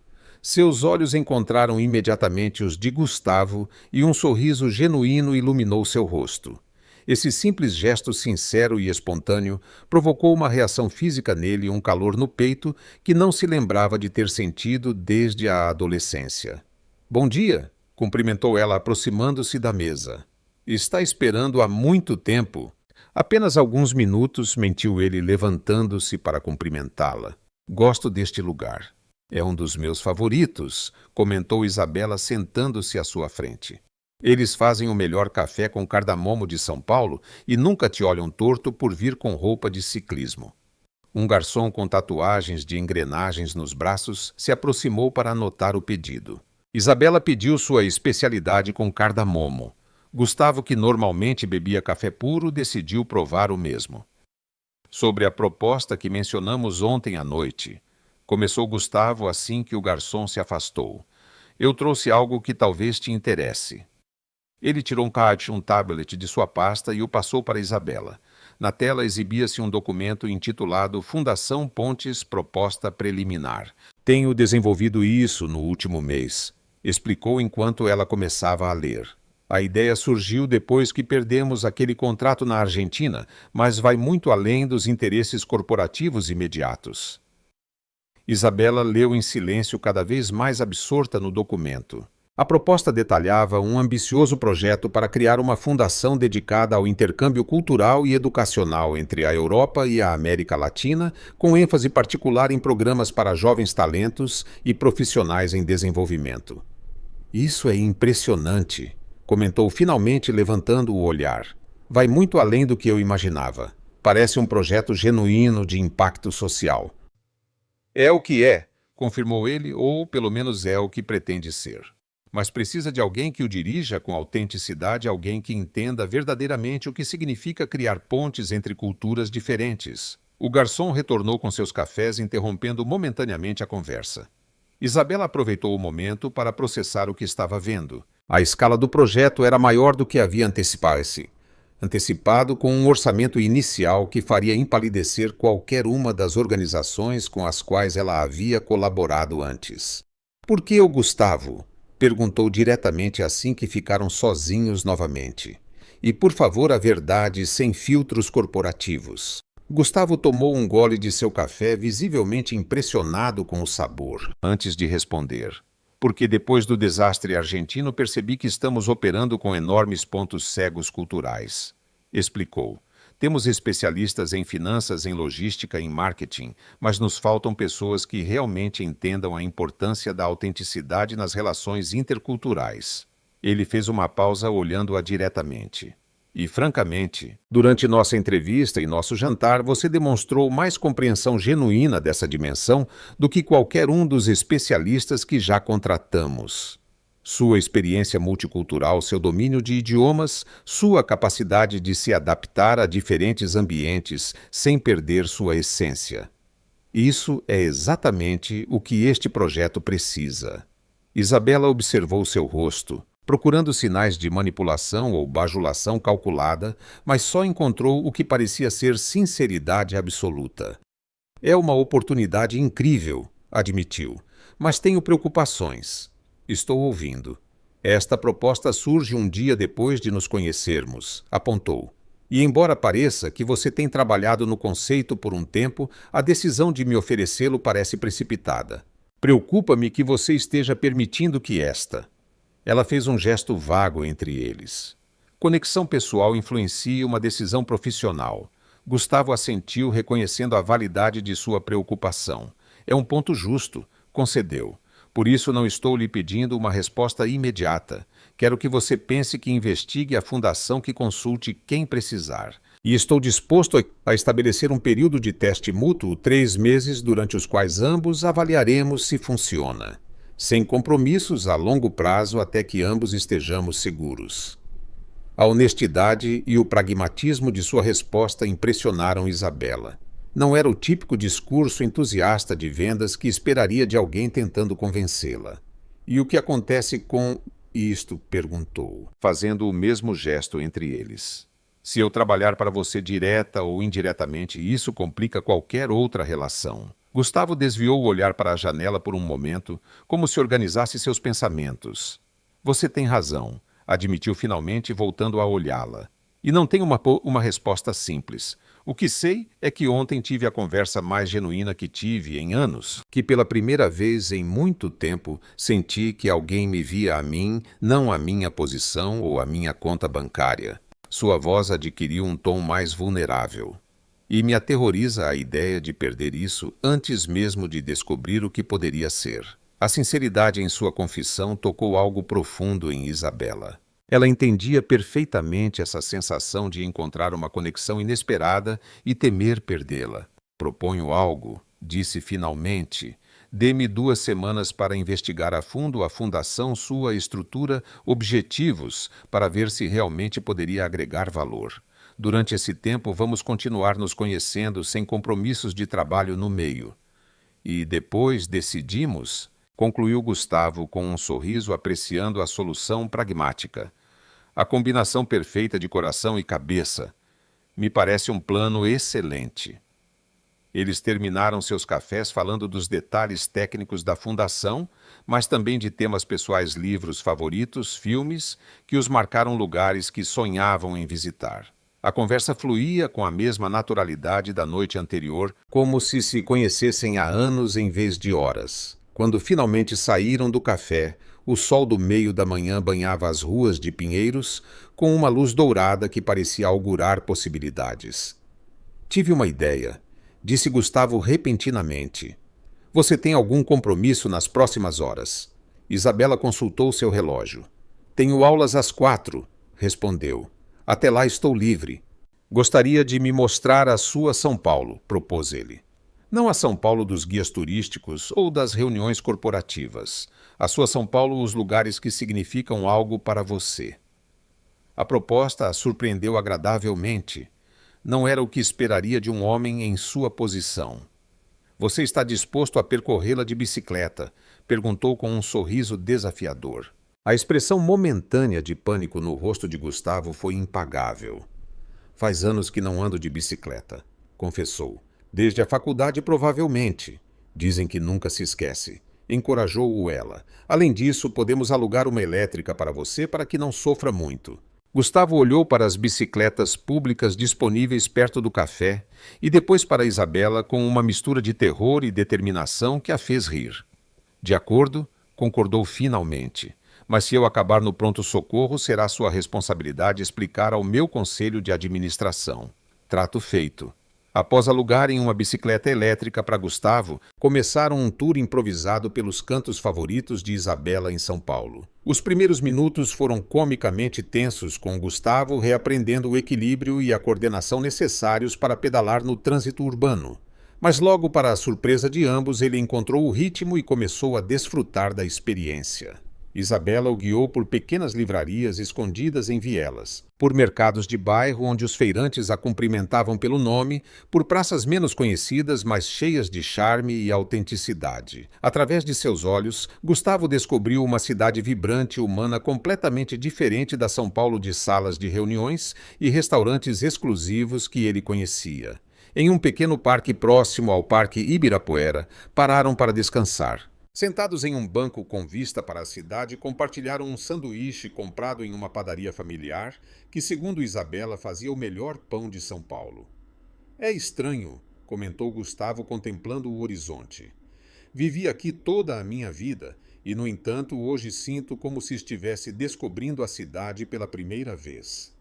Seus olhos encontraram imediatamente os de Gustavo e um sorriso genuíno iluminou seu rosto. Esse simples gesto sincero e espontâneo provocou uma reação física nele e um calor no peito que não se lembrava de ter sentido desde a adolescência. "Bom dia", cumprimentou ela aproximando-se da mesa. "Está esperando há muito tempo." "Apenas alguns minutos", mentiu ele levantando-se para cumprimentá-la. "Gosto deste lugar." "É um dos meus favoritos", comentou Isabela sentando-se à sua frente. "Eles fazem o melhor café com cardamomo de São Paulo e nunca te olham torto por vir com roupa de ciclismo." Um garçom com tatuagens de engrenagens nos braços se aproximou para anotar o pedido. Isabela pediu sua especialidade com cardamomo. Gustavo, que normalmente bebia café puro, decidiu provar o mesmo. "Sobre a proposta que mencionamos ontem à noite", começou Gustavo assim que o garçom se afastou. "Eu trouxe algo que talvez te interesse." Ele tirou um tablet de sua pasta e o passou para Isabela. Na tela exibia-se um documento intitulado Fundação Pontes Proposta Preliminar. "Tenho desenvolvido isso no último mês", explicou enquanto ela começava a ler. "A ideia surgiu depois que perdemos aquele contrato na Argentina, mas vai muito além dos interesses corporativos imediatos." Isabela leu em silêncio, cada vez mais absorta no documento. A proposta detalhava um ambicioso projeto para criar uma fundação dedicada ao intercâmbio cultural e educacional entre a Europa e a América Latina, com ênfase particular em programas para jovens talentos e profissionais em desenvolvimento. "Isso é impressionante", comentou finalmente levantando o olhar. "Vai muito além do que eu imaginava. Parece um projeto genuíno de impacto social." "É o que é", confirmou ele, "ou pelo menos é o que pretende ser. Mas precisa de alguém que o dirija com autenticidade, alguém que entenda verdadeiramente o que significa criar pontes entre culturas diferentes." O garçom retornou com seus cafés, interrompendo momentaneamente a conversa. Isabela aproveitou o momento para processar o que estava vendo. A escala do projeto era maior do que havia antecipado, com um orçamento inicial que faria empalidecer qualquer uma das organizações com as quais ela havia colaborado antes. "Por que o Gustavo?" perguntou diretamente assim que ficaram sozinhos novamente. "E por favor, a verdade, sem filtros corporativos." Gustavo tomou um gole de seu café, visivelmente impressionado com o sabor, antes de responder. "Porque depois do desastre argentino percebi que estamos operando com enormes pontos cegos culturais", explicou. "Temos especialistas em finanças, em logística, em marketing, mas nos faltam pessoas que realmente entendam a importância da autenticidade nas relações interculturais." Ele fez uma pausa, olhando-a diretamente. E, francamente, durante nossa entrevista e nosso jantar, você demonstrou mais compreensão genuína dessa dimensão do que qualquer um dos especialistas que já contratamos. Sua experiência multicultural, seu domínio de idiomas, sua capacidade de se adaptar a diferentes ambientes sem perder sua essência. Isso é exatamente o que este projeto precisa. Isabela observou seu rosto, procurando sinais de manipulação ou bajulação calculada, mas só encontrou o que parecia ser sinceridade absoluta. É uma oportunidade incrível, admitiu, mas tenho preocupações. Estou ouvindo. Esta proposta surge um dia depois de nos conhecermos, apontou. E embora pareça que você tem trabalhado no conceito por um tempo, a decisão de me oferecê-lo parece precipitada. Preocupa-me que você esteja permitindo que esta... Ela fez um gesto vago entre eles. Conexão pessoal influencia uma decisão profissional. Gustavo assentiu, reconhecendo a validade de sua preocupação. É um ponto justo, concedeu. Por isso não estou lhe pedindo uma resposta imediata. Quero que você pense que investigue a fundação, que consulte quem precisar. E estou disposto a estabelecer um período de teste mútuo, 3 meses, durante os quais ambos avaliaremos se funciona. Sem compromissos a longo prazo até que ambos estejamos seguros. A honestidade e o pragmatismo de sua resposta impressionaram Isabela. Não era o típico discurso entusiasta de vendas que esperaria de alguém tentando convencê-la. E o que acontece com isto? Perguntou, fazendo o mesmo gesto entre eles. Se eu trabalhar para você direta ou indiretamente, isso complica qualquer outra relação. Gustavo desviou o olhar para a janela por um momento, como se organizasse seus pensamentos. Você tem razão, admitiu finalmente, voltando a olhá-la. E não tenho uma resposta simples. O que sei é que ontem tive a conversa mais genuína que tive em anos, que pela primeira vez em muito tempo senti que alguém me via a mim, não a minha posição ou a minha conta bancária. Sua voz adquiriu um tom mais vulnerável. E me aterroriza a ideia de perder isso antes mesmo de descobrir o que poderia ser. A sinceridade em sua confissão tocou algo profundo em Isabela. Ela entendia perfeitamente essa sensação de encontrar uma conexão inesperada e temer perdê-la. Proponho algo, disse finalmente. Dê-me 2 semanas para investigar a fundo a fundação, sua estrutura, objetivos, para ver se realmente poderia agregar valor. Durante esse tempo, vamos continuar nos conhecendo sem compromissos de trabalho no meio. E depois decidimos, concluiu Gustavo com um sorriso, apreciando a solução pragmática. A combinação perfeita de coração e cabeça. Me parece um plano excelente. Eles terminaram seus cafés falando dos detalhes técnicos da fundação, mas também de temas pessoais, livros favoritos, filmes, que os marcaram, lugares que sonhavam em visitar. A conversa fluía com a mesma naturalidade da noite anterior, como se conhecessem há anos em vez de horas. Quando finalmente saíram do café, o sol do meio da manhã banhava as ruas de Pinheiros com uma luz dourada que parecia augurar possibilidades. Tive uma ideia, disse Gustavo repentinamente. Você tem algum compromisso nas próximas horas? Isabela consultou seu relógio. Tenho aulas às 4, respondeu. Até lá estou livre. Gostaria de me mostrar a sua São Paulo, propôs ele. Não a São Paulo dos guias turísticos ou das reuniões corporativas. A sua São Paulo, os lugares que significam algo para você. A proposta a surpreendeu agradavelmente. Não era o que esperaria de um homem em sua posição. Você está disposto a percorrê-la de bicicleta? Perguntou com um sorriso desafiador. A expressão momentânea de pânico no rosto de Gustavo foi impagável. Faz anos que não ando de bicicleta, confessou. Desde a faculdade, provavelmente. Dizem que nunca se esquece. Encorajou-o ela. Além disso, podemos alugar uma elétrica para você para que não sofra muito. Gustavo olhou para as bicicletas públicas disponíveis perto do café e depois para Isabela com uma mistura de terror e determinação que a fez rir. De acordo, concordou finalmente. Mas se eu acabar no pronto-socorro, será sua responsabilidade explicar ao meu conselho de administração. Trato feito. Após alugarem uma bicicleta elétrica para Gustavo, começaram um tour improvisado pelos cantos favoritos de Isabela em São Paulo. Os primeiros minutos foram comicamente tensos, com Gustavo reaprendendo o equilíbrio e a coordenação necessários para pedalar no trânsito urbano. Mas logo, para a surpresa de ambos, ele encontrou o ritmo e começou a desfrutar da experiência. Isabela o guiou por pequenas livrarias escondidas em vielas, por mercados de bairro onde os feirantes a cumprimentavam pelo nome, por praças menos conhecidas, mas cheias de charme e autenticidade. Através de seus olhos, Gustavo descobriu uma cidade vibrante e humana completamente diferente da São Paulo de salas de reuniões e restaurantes exclusivos que ele conhecia. Em um pequeno parque próximo ao Parque Ibirapuera, pararam para descansar. Sentados em um banco com vista para a cidade, compartilharam um sanduíche comprado em uma padaria familiar que, segundo Isabela, fazia o melhor pão de São Paulo. É estranho, comentou Gustavo contemplando o horizonte. Vivi aqui toda a minha vida e, no entanto, hoje sinto como se estivesse descobrindo a cidade pela primeira vez.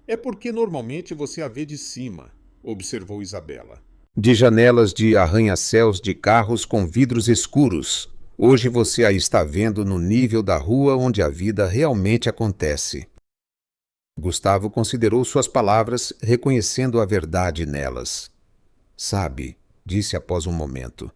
É porque normalmente você a vê de cima, observou Isabela. De janelas de arranha-céus de carros com vidros escuros. Hoje você a está vendo no nível da rua onde a vida realmente acontece. Gustavo considerou suas palavras, reconhecendo a verdade nelas. Sabe, disse após um momento,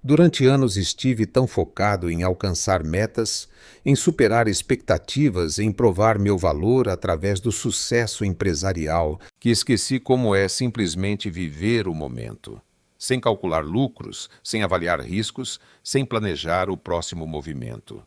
durante anos estive tão focado em alcançar metas, em superar expectativas, em provar meu valor através do sucesso empresarial, que esqueci como é simplesmente viver o momento. Sem calcular lucros, sem avaliar riscos, sem planejar o próximo movimento.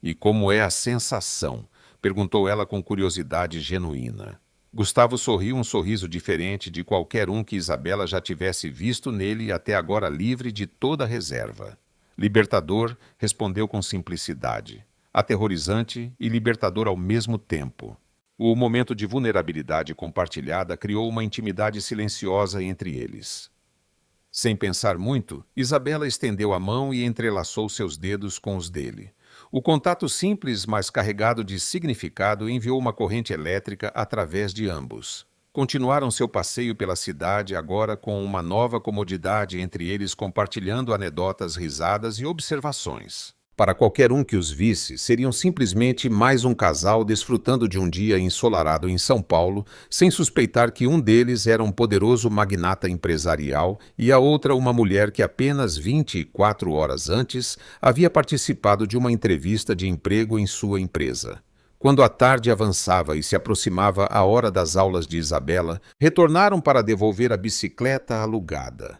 E como é a sensação? Perguntou ela com curiosidade genuína. Gustavo sorriu um sorriso diferente de qualquer um que Isabela já tivesse visto nele até agora livre de toda reserva. Libertador, respondeu com simplicidade. Aterrorizante e libertador ao mesmo tempo. O momento de vulnerabilidade compartilhada criou uma intimidade silenciosa entre eles. Sem pensar muito, Isabela estendeu a mão e entrelaçou seus dedos com os dele. O contato simples, mas carregado de significado, enviou uma corrente elétrica através de ambos. Continuaram seu passeio pela cidade, agora com uma nova comodidade entre eles, compartilhando anedotas, risadas e observações. Para qualquer um que os visse, seriam simplesmente mais um casal desfrutando de um dia ensolarado em São Paulo, sem suspeitar que um deles era um poderoso magnata empresarial e a outra uma mulher que apenas 24 horas antes havia participado de uma entrevista de emprego em sua empresa. Quando a tarde avançava e se aproximava a hora das aulas de Isabela, retornaram para devolver a bicicleta alugada.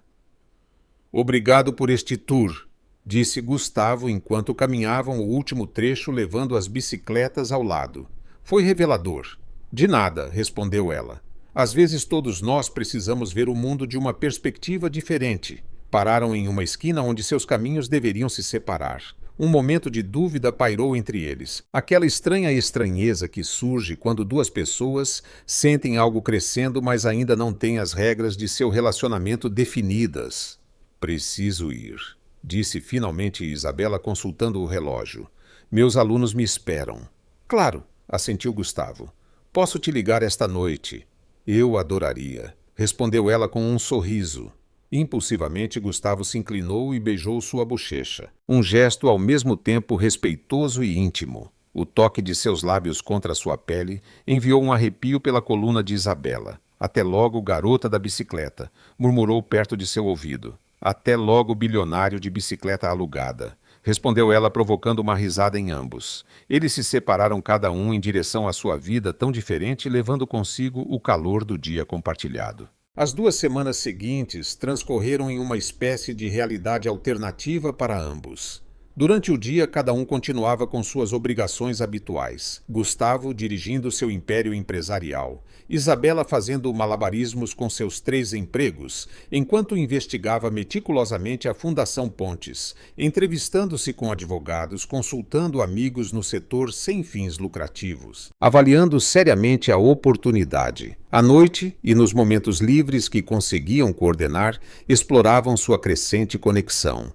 Obrigado por este tour, disse Gustavo enquanto caminhavam o último trecho levando as bicicletas ao lado. Foi revelador. De nada, respondeu ela. Às vezes todos nós precisamos ver o mundo de uma perspectiva diferente. Pararam em uma esquina onde seus caminhos deveriam se separar. Um momento de dúvida pairou entre eles. Aquela estranha estranheza que surge quando duas pessoas sentem algo crescendo, mas ainda não têm as regras de seu relacionamento definidas. Preciso ir, disse finalmente Isabela consultando o relógio. Meus alunos me esperam. Claro, assentiu Gustavo. Posso te ligar esta noite. Eu adoraria, respondeu ela com um sorriso. Impulsivamente, Gustavo se inclinou e beijou sua bochecha. Um gesto ao mesmo tempo respeitoso e íntimo. O toque de seus lábios contra sua pele enviou um arrepio pela coluna de Isabela. Até logo, garota da bicicleta, murmurou perto de seu ouvido. Até logo, bilionário de bicicleta alugada, respondeu ela provocando uma risada em ambos. Eles se separaram cada um em direção à sua vida tão diferente, levando consigo o calor do dia compartilhado. As 2 semanas seguintes transcorreram em uma espécie de realidade alternativa para ambos. Durante o dia, cada um continuava com suas obrigações habituais. Gustavo dirigindo seu império empresarial, Isabela fazendo malabarismos com seus 3 empregos, enquanto investigava meticulosamente a Fundação Pontes, entrevistando-se com advogados, consultando amigos no setor sem fins lucrativos, avaliando seriamente a oportunidade. À noite e nos momentos livres que conseguiam coordenar, exploravam sua crescente conexão.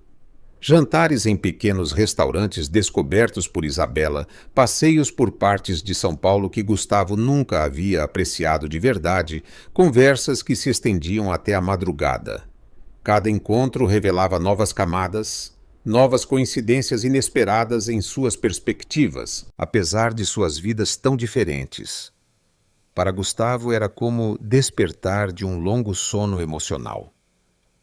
Jantares em pequenos restaurantes descobertos por Isabela, passeios por partes de São Paulo que Gustavo nunca havia apreciado de verdade, conversas que se estendiam até a madrugada. Cada encontro revelava novas camadas, novas coincidências inesperadas em suas perspectivas, apesar de suas vidas tão diferentes. Para Gustavo era como despertar de um longo sono emocional.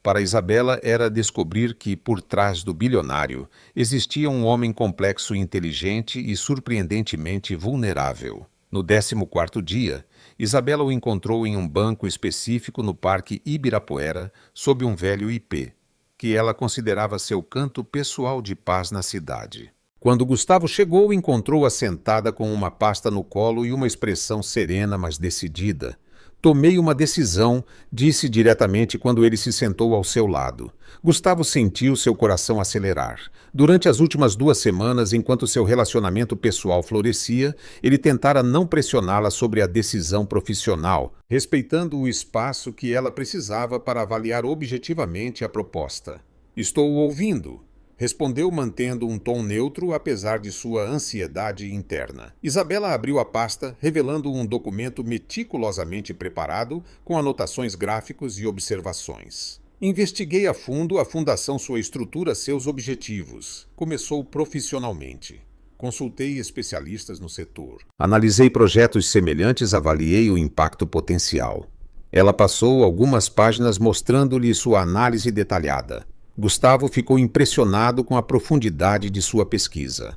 Para Isabela era descobrir que, por trás do bilionário, existia um homem complexo e inteligente e surpreendentemente vulnerável. No 14º dia, Isabela o encontrou em um banco específico no Parque Ibirapuera, sob um velho ipê, que ela considerava seu canto pessoal de paz na cidade. Quando Gustavo chegou, encontrou-a sentada com uma pasta no colo e uma expressão serena, mas decidida. Tomei uma decisão, disse diretamente quando ele se sentou ao seu lado. Gustavo sentiu seu coração acelerar. Durante as últimas 2 semanas, enquanto seu relacionamento pessoal florescia, ele tentara não pressioná-la sobre a decisão profissional, respeitando o espaço que ela precisava para avaliar objetivamente a proposta. Estou ouvindo, respondeu mantendo um tom neutro apesar de sua ansiedade interna. Isabela abriu a pasta, revelando um documento meticulosamente preparado, com anotações gráficos e observações. Investiguei a fundo a fundação, sua estrutura, seus objetivos. Começou profissionalmente. Consultei especialistas no setor. Analisei projetos semelhantes, avaliei o impacto potencial. Ela passou algumas páginas mostrando-lhe sua análise detalhada. Gustavo ficou impressionado com a profundidade de sua pesquisa.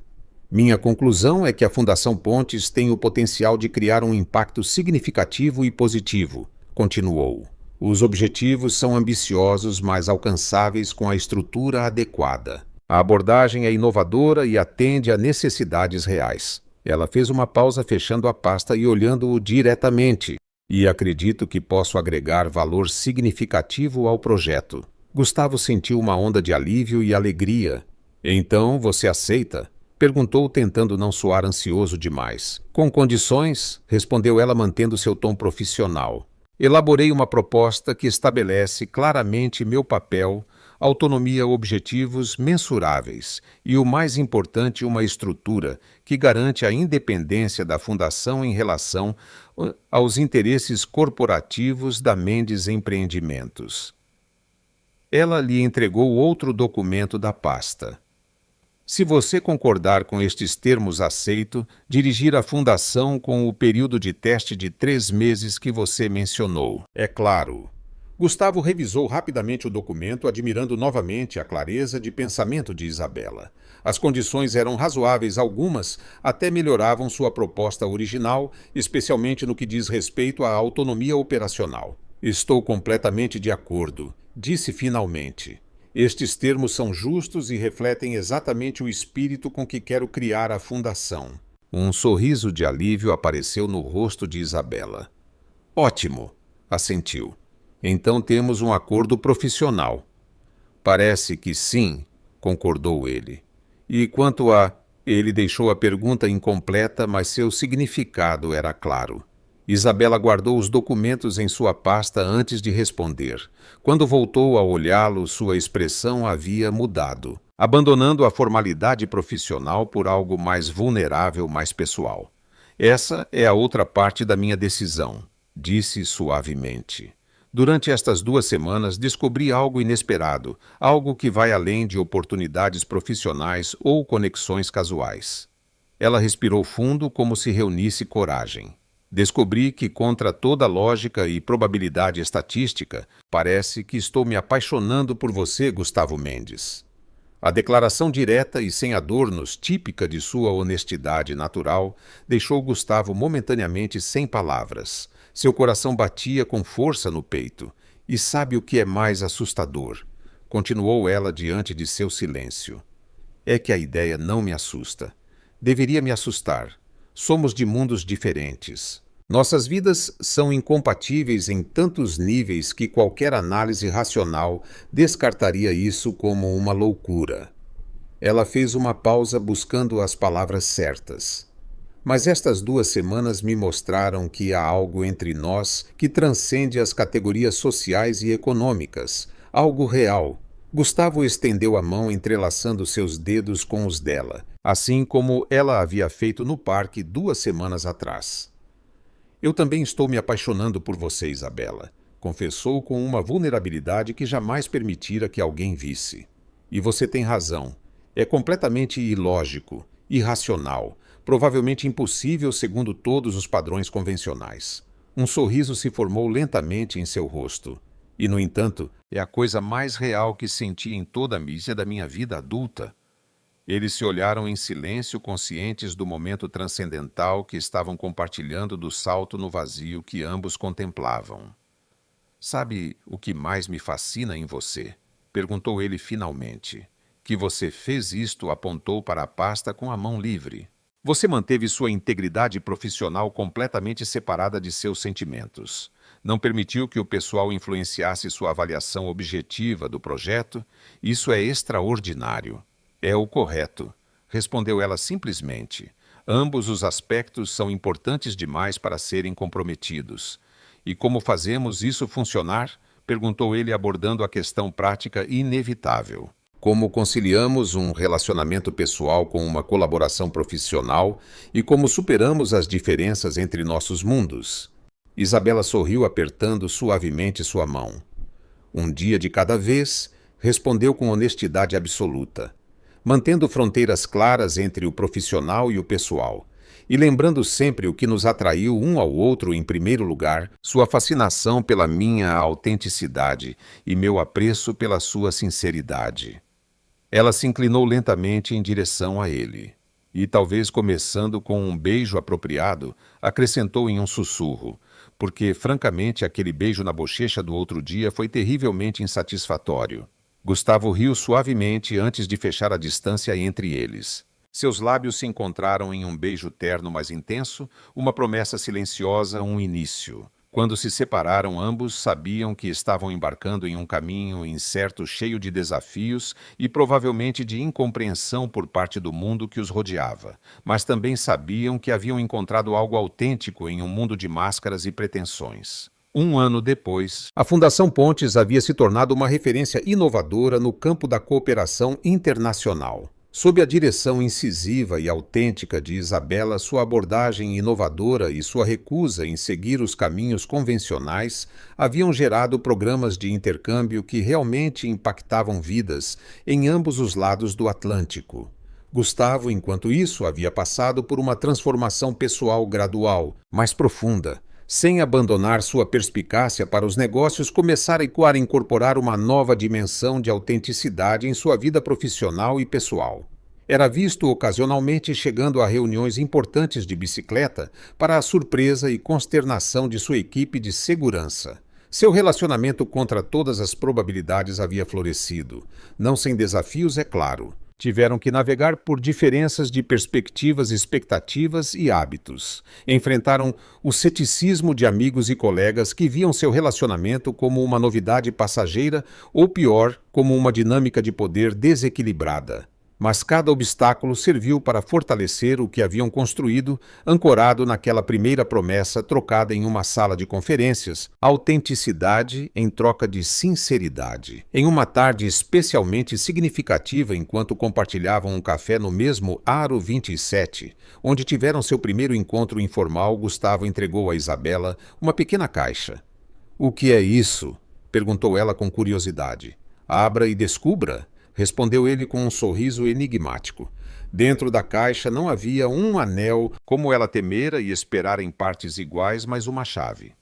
Minha conclusão é que a Fundação Pontes tem o potencial de criar um impacto significativo e positivo, continuou. Os objetivos são ambiciosos, mas alcançáveis com a estrutura adequada. A abordagem é inovadora e atende a necessidades reais. Ela fez uma pausa fechando a pasta e olhando-o diretamente. E acredito que posso agregar valor significativo ao projeto. Gustavo sentiu uma onda de alívio e alegria. Então, você aceita? Perguntou, tentando não soar ansioso demais. Com condições, respondeu ela mantendo seu tom profissional. Elaborei uma proposta que estabelece claramente meu papel, autonomia, objetivos mensuráveis e, o mais importante, uma estrutura que garante a independência da Fundação em relação aos interesses corporativos da Mendes Empreendimentos. Ela lhe entregou outro documento da pasta. Se você concordar com estes termos, aceito dirigir a fundação com o período de teste de 3 meses que você mencionou. É claro. Gustavo revisou rapidamente o documento, admirando novamente a clareza de pensamento de Isabela. As condições eram razoáveis, algumas até melhoravam sua proposta original, especialmente no que diz respeito à autonomia operacional. Estou completamente de acordo, disse finalmente. Estes termos são justos e refletem exatamente o espírito com que quero criar a fundação. Um sorriso de alívio apareceu no rosto de Isabela. Ótimo, assentiu. Então temos um acordo profissional. Parece que sim, concordou ele. E quanto a... Ele deixou a pergunta incompleta, mas seu significado era claro. Isabela guardou os documentos em sua pasta antes de responder. Quando voltou a olhá-lo, sua expressão havia mudado, abandonando a formalidade profissional por algo mais vulnerável, mais pessoal. Essa é a outra parte da minha decisão, disse suavemente. Durante estas 2 semanas, descobri algo inesperado, algo que vai além de oportunidades profissionais ou conexões casuais. Ela respirou fundo, como se reunisse coragem. Descobri que, contra toda lógica e probabilidade estatística, parece que estou me apaixonando por você, Gustavo Mendes. A declaração direta e sem adornos, típica de sua honestidade natural, deixou Gustavo momentaneamente sem palavras. Seu coração batia com força no peito. E sabe o que é mais assustador? Continuou ela diante de seu silêncio. É que a ideia não me assusta. Deveria me assustar. Somos de mundos diferentes. Nossas vidas são incompatíveis em tantos níveis que qualquer análise racional descartaria isso como uma loucura. Ela fez uma pausa buscando as palavras certas. Mas estas 2 semanas me mostraram que há algo entre nós que transcende as categorias sociais e econômicas, algo real. Gustavo estendeu a mão entrelaçando seus dedos com os dela, assim como ela havia feito no parque 2 semanas atrás. Eu também estou me apaixonando por você, Isabela, confessou com uma vulnerabilidade que jamais permitira que alguém visse. E você tem razão. É completamente ilógico, irracional, provavelmente impossível segundo todos os padrões convencionais. Um sorriso se formou lentamente em seu rosto. E, no entanto, é a coisa mais real que senti em toda a mídia da minha vida adulta. Eles se olharam em silêncio, conscientes do momento transcendental que estavam compartilhando do salto no vazio que ambos contemplavam. Sabe o que mais me fascina em você? Perguntou ele finalmente. Que você fez isto, apontou para a pasta com a mão livre. Você manteve sua integridade profissional completamente separada de seus sentimentos. Não permitiu que o pessoal influenciasse sua avaliação objetiva do projeto. Isso é extraordinário. É o correto, respondeu ela simplesmente. Ambos os aspectos são importantes demais para serem comprometidos. E como fazemos isso funcionar? Perguntou ele, abordando a questão prática inevitável. Como conciliamos um relacionamento pessoal com uma colaboração profissional e como superamos as diferenças entre nossos mundos? Isabela sorriu, apertando suavemente sua mão. Um dia de cada vez, respondeu com honestidade absoluta, mantendo fronteiras claras entre o profissional e o pessoal, e lembrando sempre o que nos atraiu um ao outro em primeiro lugar, sua fascinação pela minha autenticidade e meu apreço pela sua sinceridade. Ela se inclinou lentamente em direção a ele, e talvez começando com um beijo apropriado, acrescentou em um sussurro, porque, francamente, aquele beijo na bochecha do outro dia foi terrivelmente insatisfatório. Gustavo riu suavemente antes de fechar a distância entre eles. Seus lábios se encontraram em um beijo terno mais intenso, uma promessa silenciosa, um início. Quando se separaram, ambos sabiam que estavam embarcando em um caminho incerto, cheio de desafios e provavelmente de incompreensão por parte do mundo que os rodeava, mas também sabiam que haviam encontrado algo autêntico em um mundo de máscaras e pretensões. Um ano depois, a Fundação Pontes havia se tornado uma referência inovadora no campo da cooperação internacional. Sob a direção incisiva e autêntica de Isabela, sua abordagem inovadora e sua recusa em seguir os caminhos convencionais haviam gerado programas de intercâmbio que realmente impactavam vidas em ambos os lados do Atlântico. Gustavo, enquanto isso, havia passado por uma transformação pessoal gradual, mais profunda, sem abandonar sua perspicácia para os negócios, começar a incorporar uma nova dimensão de autenticidade em sua vida profissional e pessoal. Era visto ocasionalmente chegando a reuniões importantes de bicicleta para a surpresa e consternação de sua equipe de segurança. Seu relacionamento, contra todas as probabilidades, havia florescido. Não sem desafios, é claro. Tiveram que navegar por diferenças de perspectivas, expectativas e hábitos. Enfrentaram o ceticismo de amigos e colegas que viam seu relacionamento como uma novidade passageira ou, pior, como uma dinâmica de poder desequilibrada. Mas cada obstáculo serviu para fortalecer o que haviam construído, ancorado naquela primeira promessa trocada em uma sala de conferências, autenticidade em troca de sinceridade. Em uma tarde especialmente significativa, enquanto compartilhavam um café no mesmo Aro 27, onde tiveram seu primeiro encontro informal, Gustavo entregou a Isabela uma pequena caixa. "O que é isso?" perguntou ela com curiosidade. "Abra e descubra", respondeu ele com um sorriso enigmático. Dentro da caixa não havia um anel, como ela temera e esperara em partes iguais, mas uma chave.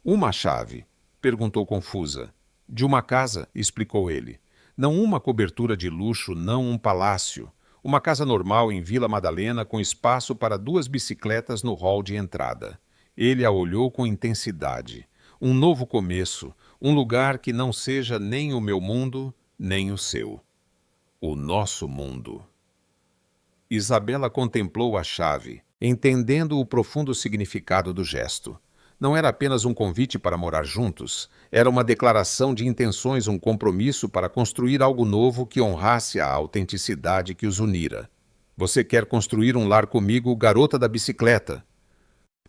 "Uma chave?" perguntou confusa. "De uma casa", explicou ele. "Não uma cobertura de luxo, não um palácio. Uma casa normal em Vila Madalena com espaço para 2 bicicletas no hall de entrada." Ele a olhou com intensidade. "Um novo começo, um lugar que não seja nem o meu mundo, nem o seu. O nosso mundo." Isabela contemplou a chave, entendendo o profundo significado do gesto. Não era apenas um convite para morar juntos, era uma declaração de intenções, um compromisso para construir algo novo que honrasse a autenticidade que os unira. "Você quer construir um lar comigo, garota da bicicleta?"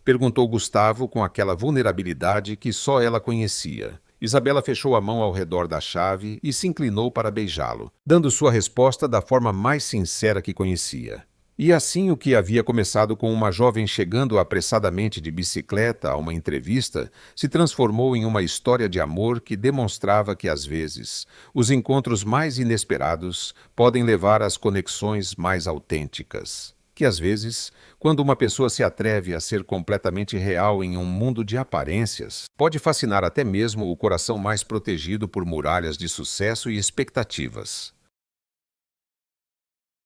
perguntou Gustavo com aquela vulnerabilidade que só ela conhecia. Isabela fechou a mão ao redor da chave e se inclinou para beijá-lo, dando sua resposta da forma mais sincera que conhecia. E assim o que havia começado com uma jovem chegando apressadamente de bicicleta a uma entrevista se transformou em uma história de amor que demonstrava que, às vezes, os encontros mais inesperados podem levar às conexões mais autênticas. Que, às vezes, quando uma pessoa se atreve a ser completamente real em um mundo de aparências, pode fascinar até mesmo o coração mais protegido por muralhas de sucesso e expectativas.